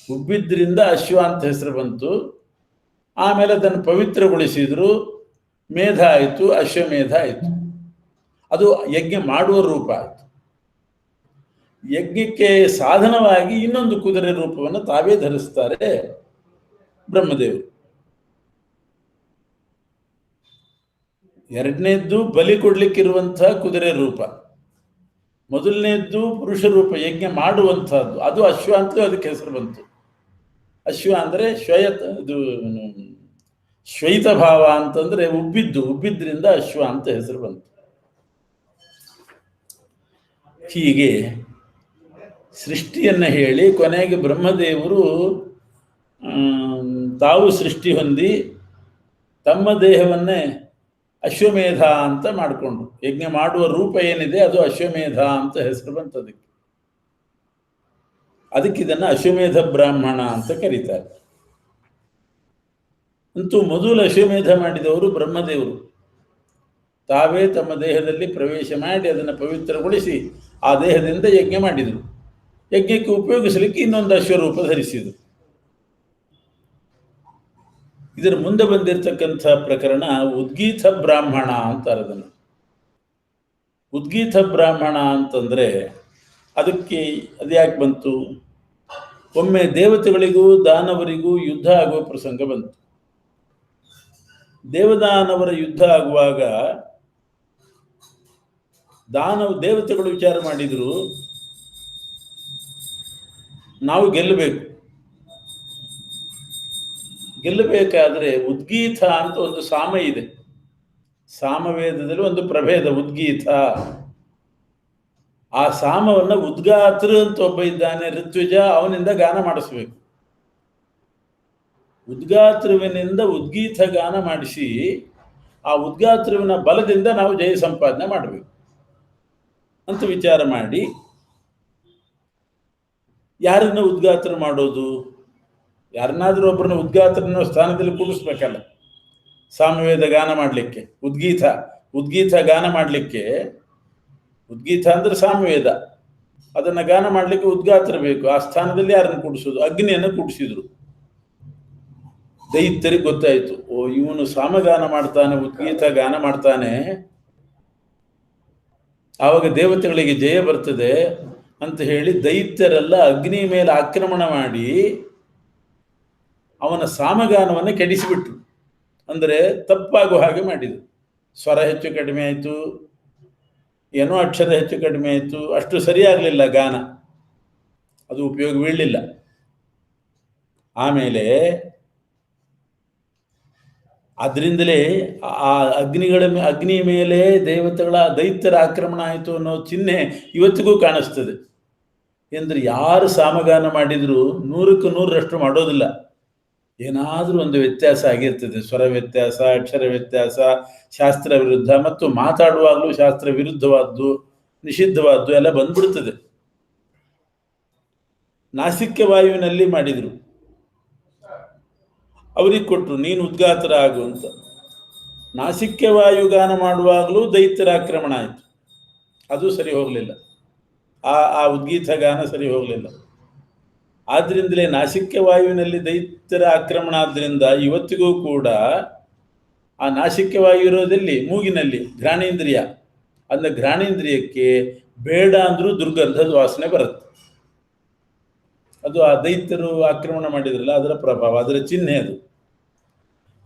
ಉಬ್ಬಿದ್ರಿಂದ ಅಶ್ವ ಅಂತ ಹೆಸರು ಬಂತು. ಆಮೇಲೆ ಅದನ್ನು ಪವಿತ್ರಗೊಳಿಸಿದ್ರು, ಮೇಧ ಆಯಿತು, ಅಶ್ವಮೇಧ ಆಯಿತು. ಅದು ಯಜ್ಞ ಮಾಡುವ ರೂಪ ಆಯಿತು. ಯಜ್ಞಕ್ಕೆ ಸಾಧನವಾಗಿ ಇನ್ನೊಂದು ಕುದುರೆ ರೂಪವನ್ನು ತಾವೇ ಧರಿಸ್ತಾರೆ ಬ್ರಹ್ಮದೇವರು. ಎರಡನೇದ್ದು ಬಲಿ ಕೊಡ್ಲಿಕ್ಕಿರುವಂತಹ ಕುದುರೆ ರೂಪ, ಮೊದಲನೇದ್ದು ಪುರುಷ ರೂಪ ಯಜ್ಞ ಮಾಡುವಂತಹದ್ದು, ಅದು ಅಶ್ವ ಅಂತಲೂ ಅದಕ್ಕೆ ಹೆಸರು ಬಂತು. ಅಶ್ವ ಅಂದ್ರೆ ಶ್ವೈತ ಭಾವ ಅಂತಂದ್ರೆ ಉಬ್ಬಿದ್ರಿಂದ ಅಶ್ವ ಅಂತ ಹೆಸರು ಬಂತು. ಹೀಗೆ ಸೃಷ್ಟಿಯನ್ನ ಹೇಳಿ ಕೊನೆಗೆ ಬ್ರಹ್ಮದೇವರು ತಾವು ಸೃಷ್ಟಿ ಹೊಂದಿ ತಮ್ಮ ದೇಹವನ್ನೇ ಅಶ್ವಮೇಧ ಅಂತ ಮಾಡಿಕೊಂಡ್ರು. ಯಜ್ಞ ಮಾಡುವ ರೂಪ ಏನಿದೆ ಅದು ಅಶ್ವಮೇಧ ಅಂತ ಹೆಸರು ಬಂತದಕ್ಕೆ. ಅದಕ್ಕೆ ಇದನ್ನು ಅಶ್ವಮೇಧ ಬ್ರಾಹ್ಮಣ ಅಂತ ಕರೀತಾರೆ. ಅಂತೂ ಮೊದಲು ಅಶ್ವಮೇಧ ಮಾಡಿದವರು ಬ್ರಹ್ಮದೇವರು. ತಾವೇ ತಮ್ಮ ದೇಹದಲ್ಲಿ ಪ್ರವೇಶ ಮಾಡಿ ಅದನ್ನು ಪವಿತ್ರಗೊಳಿಸಿ ಆ ದೇಹದಿಂದ ಯಜ್ಞ ಮಾಡಿದರು. ಯಜ್ಞಕ್ಕೆ ಉಪಯೋಗಿಸಲಿಕ್ಕೆ ಇನ್ನೊಂದು ಅಶ್ವರೂಪ ಧರಿಸಿದರು. ಇದರ ಮುಂದೆ ಬಂದಿರತಕ್ಕಂಥ ಪ್ರಕರಣ ಉದ್ಗೀತ ಬ್ರಾಹ್ಮಣ ಅಂತಾರೆ. ಅದನ್ನು ಉದ್ಗೀತ ಬ್ರಾಹ್ಮಣ ಅಂತಂದ್ರೆ ಅದಕ್ಕೆ ಅದು ಯಾಕೆ ಬಂತು? ಒಮ್ಮೆ ದೇವತೆಗಳಿಗೂ ದಾನವರಿಗೂ ಯುದ್ಧ ಆಗುವ ಪ್ರಸಂಗ ಬಂತು. ದೇವದಾನವರ ಯುದ್ಧ ಆಗುವಾಗ ದೇವತೆಗಳು ವಿಚಾರ ಮಾಡಿದ್ರು, ನಾವು ಗೆಲ್ಲಬೇಕಾದ್ರೆ ಉದ್ಗೀತ ಅಂತ ಒಂದು ಸಾಮ ಇದೆ. ಸಾಮವೇದದಲ್ಲಿ ಒಂದು ಪ್ರಭೇದ ಉದ್ಗೀತ. ಆ ಸಾಮವನ್ನ ಉದ್ಗಾತೃ ಅಂತ ಒಬ್ಬ ಇದ್ದಾನೆ ಋತ್ವಿಜ, ಅವನಿಂದ ಗಾನ ಮಾಡಿಸ್ಬೇಕು. ಉದ್ಗಾತೃವಿನಿಂದ ಉದ್ಗೀತ ಗಾನ ಮಾಡಿಸಿ ಆ ಉದ್ಗಾತೃವಿನ ಬಲದಿಂದ ನಾವು ಜಯ ಸಂಪಾದನೆ ಮಾಡಬೇಕು ಅಂತ ವಿಚಾರ ಮಾಡಿ ಯಾರನ್ನ ಉದ್ಗಾತ್ರ ಮಾಡೋದು? ಯಾರನ್ನಾದ್ರೂ ಒಬ್ಬರನ್ನ ಉದ್ಗಾತ್ರನ ಸ್ಥಾನದಲ್ಲಿ ಕೂಡಿಸ್ಬೇಕಲ್ಲ. ಸಾಮವೇದ ಗಾನ ಮಾಡಲಿಕ್ಕೆ ಉದ್ಗೀತ ಗಾನ ಮಾಡಲಿಕ್ಕೆ, ಉದ್ಗೀತ ಅಂದ್ರೆ ಸಾಮವೇದ, ಅದನ್ನ ಗಾನ ಮಾಡಲಿಕ್ಕೆ ಉದ್ಗಾತ್ರ ಬೇಕು. ಆ ಸ್ಥಾನದಲ್ಲಿ ಯಾರನ್ನು ಕೂಡಿಸೋದು? ಅಗ್ನಿಯನ್ನು ಕೂಡಿಸಿದ್ರು. ದೈತ್ಯರಿಗೆ ಗೊತ್ತಾಯ್ತು, ಓ ಇವನು ಸಾಮಗಾನ ಮಾಡ್ತಾನೆ, ಉದ್ಗೀತ ಗಾನ ಮಾಡ್ತಾನೆ, ಆವಾಗ ದೇವತೆಗಳಿಗೆ ಜಯ ಬರ್ತದೆ ಅಂತ ಹೇಳಿ ದೈತ್ಯರೆಲ್ಲ ಅಗ್ನಿ ಮೇಲೆ ಆಕ್ರಮಣ ಮಾಡಿ ಅವನ ಸಾಮಗಾನವನ್ನು ಕೆಡಿಸಿಬಿಟ್ರು. ಅಂದರೆ ತಪ್ಪಾಗುವ ಹಾಗೆ ಮಾಡಿದರು. ಸ್ವರ ಹೆಚ್ಚು ಕಡಿಮೆ ಆಯಿತು, ಏನೋ ಅಕ್ಷರ ಹೆಚ್ಚು ಕಡಿಮೆ ಆಯಿತು, ಅಷ್ಟು ಸರಿಯಾಗಲಿಲ್ಲ ಗಾನ, ಅದು ಉಪಯೋಗ ಬೀಳಲಿಲ್ಲ. ಆಮೇಲೆ ಅದರಿಂದಲೇ ಆ ಅಗ್ನಿ ಮೇಲೆ ದೈತ್ಯರ ಆಕ್ರಮಣ ಆಯಿತು ಅನ್ನೋ ಚಿಹ್ನೆ ಇವತ್ತಿಗೂ ಕಾಣಿಸ್ತದೆ. ಎಂದ್ರೆ ಯಾರು ಸಾಮಗಾನ ಮಾಡಿದ್ರು 100ಕ್ಕೆ 100ರಷ್ಟು ಮಾಡೋದಿಲ್ಲ. ಏನಾದರೂ ಒಂದು ವ್ಯತ್ಯಾಸ ಆಗಿರ್ತದೆ. ಸ್ವರ ವ್ಯತ್ಯಾಸ, ಅಕ್ಷರ ವ್ಯತ್ಯಾಸ, ಶಾಸ್ತ್ರ ವಿರುದ್ಧ, ಮತ್ತು ಮಾತಾಡುವಾಗಲೂ ಶಾಸ್ತ್ರ ವಿರುದ್ಧವಾದ್ದು, ನಿಷಿದ್ಧವಾದ್ದು ಎಲ್ಲ ಬಂದ್ಬಿಡ್ತದೆ. ನಾಸಿಕ್ಯ ವಾಯುವಿನಲ್ಲಿ ಮಾಡಿದ್ರು, ಅವ್ರಿಗೆ ಕೊಟ್ಟರು, ನೀನು ಉದ್ಗಾತ್ರ ಆಗು ಅಂತ. ನಾಸಿಕ್ಯ ವಾಯುಗಾನ ಮಾಡುವಾಗಲೂ ದೈತ್ಯರ ಆಕ್ರಮಣ ಆಯಿತು, ಅದು ಸರಿ ಹೋಗಲಿಲ್ಲ. ಆ ಉದ್ಗೀತ ಗಾನ ಸರಿ ಹೋಗಲಿಲ್ಲ. ಆದ್ರಿಂದಲೇ ನಾಸಿಕ್ಯ ವಾಯುವಿನಲ್ಲಿ ದೈತ್ಯರ ಆಕ್ರಮಣ ಆದ್ರಿಂದ ಇವತ್ತಿಗೂ ಕೂಡ ಆ ನಾಸಿಕ್ಯ ವಾಯು ಇರೋದಲ್ಲಿ ಮೂಗಿನಲ್ಲಿ ಘ್ರಾಣೇಂದ್ರಿಯ, ಅಂದ್ರೆ ಘ್ರಾಣೇಂದ್ರಿಯಕ್ಕೆ ಬೇಡ ಅಂದ್ರೂ ದುರ್ಗಂಧದ ವಾಸನೆ ಬರುತ್ತೆ. ಅದು ಆ ದೈತ್ಯರು ಆಕ್ರಮಣ ಮಾಡಿದ್ರಲ್ಲ ಅದರ ಪ್ರಭಾವ, ಅದರ ಚಿಹ್ನೆ ಅದು.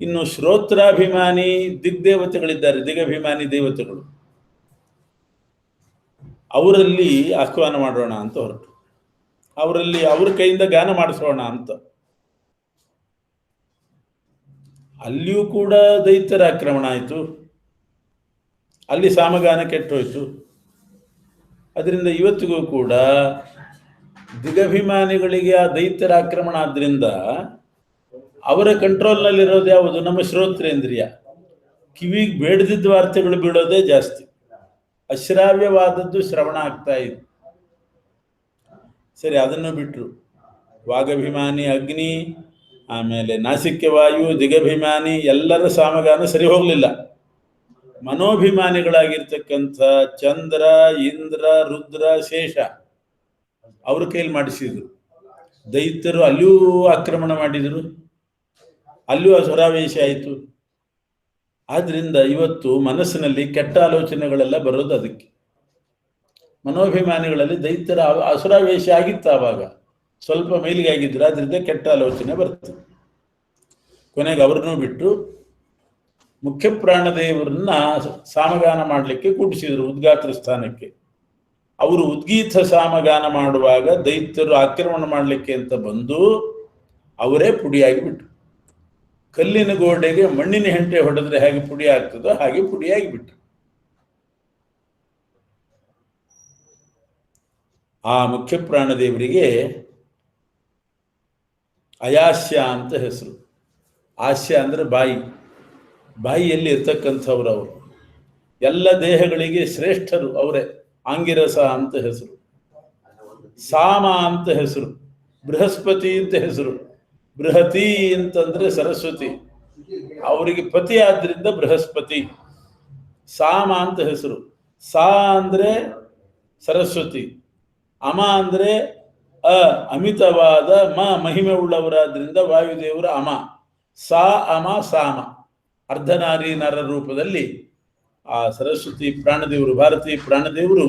ಇನ್ನು ಶ್ರೋತ್ರಾಭಿಮಾನಿ ದಿಗ್ದೇವತೆಗಳಿದ್ದಾರೆ, ದಿಗಭಿಮಾನಿ ದೇವತೆಗಳು, ಅವರಲ್ಲಿ ಆಹ್ವಾನ ಮಾಡೋಣ ಅಂತ ಹೊರಟು, ಅವರಲ್ಲಿ ಅವ್ರ ಕೈಯಿಂದ ಗಾನ ಮಾಡಿಸೋಣ ಅಂತ. ಅಲ್ಲಿಯೂ ಕೂಡ ದೈತ್ಯರ ಆಕ್ರಮಣ ಆಯಿತು, ಅಲ್ಲಿ ಸಾಮಗಾನ ಕೆಟ್ಟೋಯ್ತು. ಅದರಿಂದ ಇವತ್ತಿಗೂ ಕೂಡ ದಿಗಭಿಮಾನಿಗಳಿಗೆ ಆ ದೈತ್ಯರ ಆಕ್ರಮಣ ಆದ್ರಿಂದ ಅವರ ಕಂಟ್ರೋಲ್ನಲ್ಲಿರೋದು ಯಾವುದು? ನಮ್ಮ ಶ್ರೋತ್ರೇಂದ್ರಿಯ. ಕಿವಿಗೆ ಬೇಡದಿದ್ದ ವಾರ್ತೆಗಳು ಬೀಳೋದೇ ಜಾಸ್ತಿ. ಅಶ್ರಾವ್ಯವಾದದ್ದು ಶ್ರವಣ ಆಗ್ತಾ ಇದೆ. ಸರಿ, ಅದನ್ನು ಬಿಟ್ಟರು. ವಾಗಭಿಮಾನಿ ಅಗ್ನಿ, ಆಮೇಲೆ ನಾಸಿಕ್ಯ ವಾಯು, ದಿಗಭಿಮಾನಿ, ಎಲ್ಲರ ಸಾಮಗಾನ ಸರಿ ಹೋಗಲಿಲ್ಲ. ಮನೋಭಿಮಾನಿಗಳಾಗಿರ್ತಕ್ಕಂಥ ಚಂದ್ರ, ಇಂದ್ರ, ರುದ್ರ, ಶೇಷ ಅವ್ರ ಕೈಲಿ ಮಾಡಿಸಿದ್ರು. ದೈತ್ಯರು ಅಲ್ಲಿಯೂ ಆಕ್ರಮಣ ಮಾಡಿದರು, ಅಲ್ಲಿಯೂ ಅಸುರಾವೇಶ ಆಯಿತು. ಆದ್ರಿಂದ ಇವತ್ತು ಮನಸ್ಸಿನಲ್ಲಿ ಕೆಟ್ಟ ಆಲೋಚನೆಗಳೆಲ್ಲ ಬರೋದು ಅದಕ್ಕೆ. ಮನೋಭಿಮಾನಿಗಳಲ್ಲಿ ದೈತ್ಯರ ಅಸುರಾವೇಶ ಆಗಿತ್ತು. ಆವಾಗ ಸ್ವಲ್ಪ ಮೈಲಿಗೆ ಆಗಿದ್ರು, ಆದ್ರಿಂದ ಕೆಟ್ಟ ಆಲೋಚನೆ ಬರ್ತದೆ. ಕೊನೆಗೆ ಅವ್ರನ್ನೂ ಬಿಟ್ಟು ಮುಖ್ಯ ಪ್ರಾಣದೇವರನ್ನ ಸಾಮಗಾನ ಮಾಡಲಿಕ್ಕೆ ಕೂಡಿಸಿದ್ರು ಉದ್ಗಾತ್ರ ಸ್ಥಾನಕ್ಕೆ. ಅವರು ಉದ್ಗೀತ ಸಾಮಗಾನ ಮಾಡುವಾಗ ದೈತ್ಯರು ಆಕ್ರಮಣ ಮಾಡಲಿಕ್ಕೆ ಅಂತ ಬಂದು ಅವರೇ ಪುಡಿಯಾಗಿಬಿಟ್ರು. ಕಲ್ಲಿನ ಗೋಡೆಗೆ ಮಣ್ಣಿನ ಹೆಂಟೆ ಹೊಡೆದ್ರೆ ಹೇಗೆ ಪುಡಿ ಆಗ್ತದೋ ಹಾಗೆ ಪುಡಿಯಾಗಿಬಿಟ್ರು. ಆ ಮುಖ್ಯ ಪ್ರಾಣದೇವರಿಗೆ ಅಯಾಸ್ಯ ಅಂತ ಹೆಸರು. ಆಸ್ಯ ಅಂದ್ರೆ ಬಾಯಿ. ಬಾಯಿಯಲ್ಲಿ ಇರ್ತಕ್ಕಂಥವ್ರು ಅವರು. ಎಲ್ಲ ದೇಹಗಳಿಗೆ ಶ್ರೇಷ್ಠರು ಅವರೇ. ಆಂಗಿರಸ ಅಂತ ಹೆಸರು, ಸಾಮ ಅಂತ ಹೆಸರು, ಬೃಹಸ್ಪತಿ ಅಂತ ಹೆಸರು. ಬೃಹತಿ ಅಂತಂದ್ರೆ ಸರಸ್ವತಿ, ಅವರಿಗೆ ಪತಿ ಆದ್ರಿಂದ ಬೃಹಸ್ಪತಿ. ಸಾಮ ಅಂತ ಹೆಸರು. ಸಾ ಅಂದ್ರೆ ಸರಸ್ವತಿ, ಅಮ ಅಂದ್ರೆ ಅಮಿತವಾದ ಮಹಿಮೆ ಉಳ್ಳವರಾದ್ರಿಂದ ವಾಯುದೇವರು ಅಮ. ಸಾ ಅಮ ಸಾಮ, ಅರ್ಧನಾರಿ ನರ ರೂಪದಲ್ಲಿ ಆ ಸರಸ್ವತಿ ಪ್ರಾಣದೇವರು, ಭಾರತೀಯ ಪ್ರಾಣದೇವರು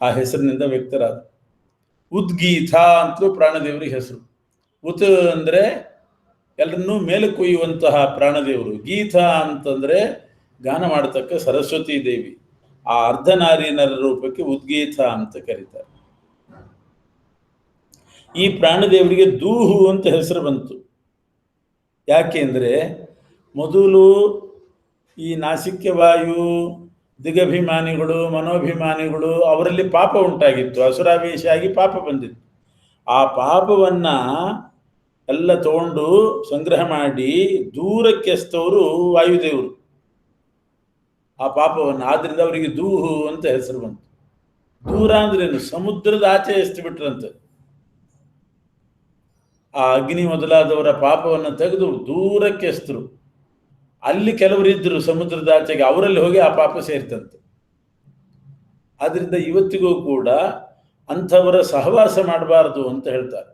ಆ ಹೆಸರಿನಿಂದ ವ್ಯಕ್ತರಾದ. ಉದ್ಗೀತ ಅಂತಲೂ ಪ್ರಾಣದೇವರಿಗೆ ಹೆಸರು. ಉತ್ ಅಂದ್ರೆ ಎಲ್ಲರನ್ನೂ ಮೇಲೆ ಕೊಯ್ಯುವಂತಹ ಪ್ರಾಣದೇವರು. ಗೀತ ಅಂತಂದ್ರೆ ಗಾನ ಮಾಡತಕ್ಕ ಸರಸ್ವತಿ ದೇವಿ. ಆ ಅರ್ಧನಾರಿ ನರ ರೂಪಕ್ಕೆ ಉದ್ಗೀತ ಅಂತ ಕರೀತಾರೆ. ಈ ಪ್ರಾಣದೇವರಿಗೆ ದೂಹು ಅಂತ ಹೆಸರು ಬಂತು. ಯಾಕೆಂದ್ರೆ ಮೊದಲು ಈ ನಾಸಿಕ್ಯ ವಾಯು, ದಿಗಭಿಮಾನಿಗಳು, ಮನೋಭಿಮಾನಿಗಳು ಅವರಲ್ಲಿ ಪಾಪ ಉಂಟಾಗಿತ್ತು. ಅಸುರಾವೇಶ ಆಗಿ ಪಾಪ ಬಂದಿತ್ತು. ಆ ಪಾಪವನ್ನ ಎಲ್ಲ ತಗೊಂಡು ಸಂಗ್ರಹ ಮಾಡಿ ದೂರಕ್ಕೆ ಎಸ್ತವರು ವಾಯುದೇವರು ಆ ಪಾಪವನ್ನು. ಆದ್ರಿಂದ ಅವರಿಗೆ ದೂಹು ಅಂತ ಹೆಸರು ಬಂತು. ದೂರ ಅಂದ್ರೇನು? ಸಮುದ್ರದ ಆಚೆ ಎಸ್ತು ಬಿಟ್ರಂತೆ. ಆ ಅಗ್ನಿ ಮೊದಲಾದವರ ಪಾಪವನ್ನು ತೆಗೆದು ದೂರಕ್ಕೆ ಎಸ್ತರು. ಅಲ್ಲಿ ಕೆಲವರು ಇದ್ರು ಸಮುದ್ರದ ಆಚೆಗೆ, ಅವರಲ್ಲಿ ಹೋಗಿ ಆ ಪಾಪ ಸೇರ್ತಂತೆ. ಆದ್ರಿಂದ ಇವತ್ತಿಗೂ ಕೂಡ ಅಂಥವರ ಸಹವಾಸ ಮಾಡಬಾರದು ಅಂತ ಹೇಳ್ತಾರೆ.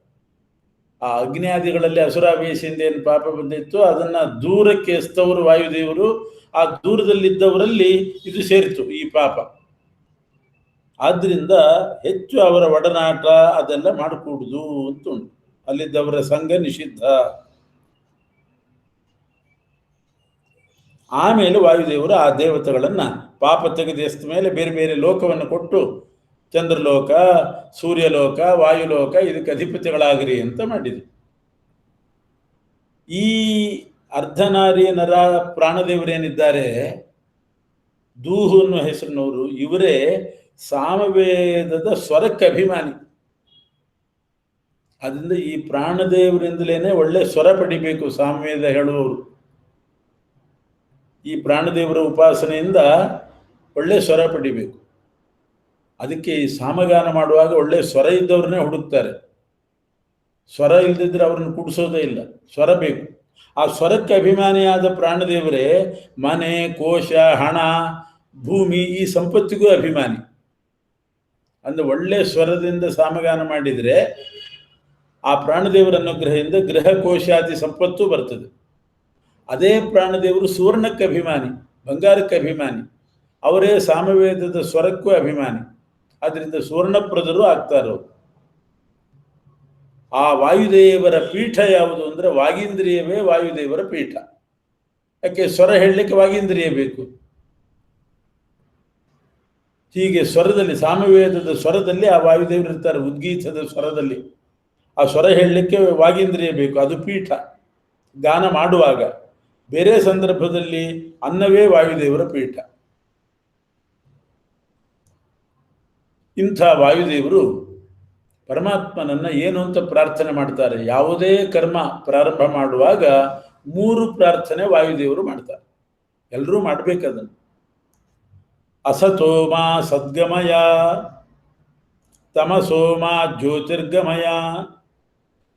ಆ ಅಗ್ನಿಯಾದಿಗಳಲ್ಲಿ ಅಸುರಾವೇಶದಿಂದ ಏನು ಪಾಪ ಬಂದಿತ್ತು ಅದನ್ನ ದೂರಕ್ಕೆ ಎಸ್ತವರು ವಾಯುದೇವರು. ಆ ದೂರದಲ್ಲಿದ್ದವರಲ್ಲಿ ಇದು ಸೇರಿತು ಈ ಪಾಪ. ಆದ್ರಿಂದ ಹೆಚ್ಚು ಅವರ ಒಡನಾಟ ಅದೆಲ್ಲ ಮಾಡಕೂಡುದು ಅಂತ ಉಂಟು. ಅಲ್ಲಿದ್ದವರ ಸಂಘ ನಿಷಿದ್ಧ. ಆಮೇಲೆ ವಾಯುದೇವರು ಆ ದೇವತೆಗಳನ್ನ ಪಾಪ ತೆಗೆದೆಸ್ತ ಮೇಲೆ ಬೇರೆ ಬೇರೆ ಲೋಕವನ್ನು ಕೊಟ್ಟು ಚಂದ್ರಲೋಕ, ಸೂರ್ಯಲೋಕ, ವಾಯುಲೋಕ ಇದಕ್ಕೆ ಅಧಿಪತಿಗಳಾಗಿರಿ ಅಂತ ಮಾಡಿದರು. ಈ ಅರ್ಧನಾರಿ ನರ ಪ್ರಾಣದೇವರೇನಿದ್ದಾರೆ, ದೂಹು ಅನ್ನುವ ಹೆಸರಿನವರು, ಇವರೇ ಸಾಮವೇದದ ಸ್ವರಕ್ಕೆ ಅಭಿಮಾನಿ. ಅದರಿಂದ ಈ ಪ್ರಾಣದೇವರಿಂದಲೇನೆ ಒಳ್ಳೆ ಸ್ವರ ಪಡಿಬೇಕು ಸಾಮವೇದ ಹೇಳುವವರು. ಈ ಪ್ರಾಣದೇವರ ಉಪಾಸನೆಯಿಂದ ಒಳ್ಳೆ ಸ್ವರ ಪಡಿಬೇಕು. ಅದಕ್ಕೆ ಈ ಸಾಮಗಾನ ಮಾಡುವಾಗ ಒಳ್ಳೆ ಸ್ವರ ಇದ್ದವ್ರನ್ನೇ ಹುಡುಕ್ತಾರೆ. ಸ್ವರ ಇಲ್ಲದಿದ್ರೆ ಅವ್ರನ್ನ ಕೂಡಿಸೋದೇ ಇಲ್ಲ, ಸ್ವರ ಬೇಕು. ಆ ಸ್ವರಕ್ಕೆ ಅಭಿಮಾನಿಯಾದ ಪ್ರಾಣದೇವರೇ ಮನೆ, ಕೋಶ, ಹಣ, ಭೂಮಿ ಈ ಸಂಪತ್ತಿಗೂ ಅಭಿಮಾನಿ. ಅಂದ್ರೆ ಒಳ್ಳೆ ಸ್ವರದಿಂದ ಸಾಮಗಾನ ಮಾಡಿದರೆ ಆ ಪ್ರಾಣದೇವರ ಅನುಗ್ರಹದಿಂದ ಗೃಹ ಕೋಶಾದಿ ಸಂಪತ್ತು ಬರ್ತದೆ. ಅದೇ ಪ್ರಾಣದೇವರು ಸುವರ್ಣಕ್ಕೆ ಅಭಿಮಾನಿ, ಬಂಗಾರಕ್ಕೆ ಅಭಿಮಾನಿ. ಅವರೇ ಸಾಮವೇದದ ಸ್ವರಕ್ಕೂ ಅಭಿಮಾನಿ. ಆದ್ರಿಂದ ಸುವರ್ಣಪ್ರದರು ಆಗ್ತಾರೋ. ಆ ವಾಯುದೇವರ ಪೀಠ ಯಾವುದು ಅಂದ್ರೆ ವಾಗೀಂದ್ರಿಯವೇ ವಾಯುದೇವರ ಪೀಠ. ಯಾಕೆ? ಸ್ವರ ಹೇಳಲಿಕ್ಕೆ ವಾಗೀಂದ್ರಿಯ ಬೇಕು. ಹೀಗೆ ಸ್ವರದಲ್ಲಿ, ಸಾಮವೇದದ ಸ್ವರದಲ್ಲಿ ಆ ವಾಯುದೇವರು ಇರ್ತಾರೆ. ಉದ್ಗೀತದ ಸ್ವರದಲ್ಲಿ ಆ ಸ್ವರ ಹೇಳಲಿಕ್ಕೆ ವಾಗೀಂದ್ರಿಯ ಬೇಕು, ಅದು ಪೀಠ. ಗಾನ ಮಾಡುವಾಗ ಬೇರೆ ಸಂದರ್ಭದಲ್ಲಿ ಅನ್ನವೇ ವಾಯುದೇವರ ಪೀಠ. ಇಂಥ ವಾಯುದೇವರು ಪರಮಾತ್ಮನನ್ನ ಏನು ಅಂತ ಪ್ರಾರ್ಥನೆ ಮಾಡ್ತಾರೆ? ಯಾವುದೇ ಕರ್ಮ ಪ್ರಾರಂಭ ಮಾಡುವಾಗ 3 ಪ್ರಾರ್ಥನೆ ವಾಯುದೇವರು ಮಾಡ್ತಾರೆ. ಎಲ್ಲರೂ ಮಾಡ್ಬೇಕದನ್ನು. ಅಸತೋಮ ಸದ್ಗಮಯ, ತಮಸೋಮ ಜ್ಯೋತಿರ್ಗಮಯ,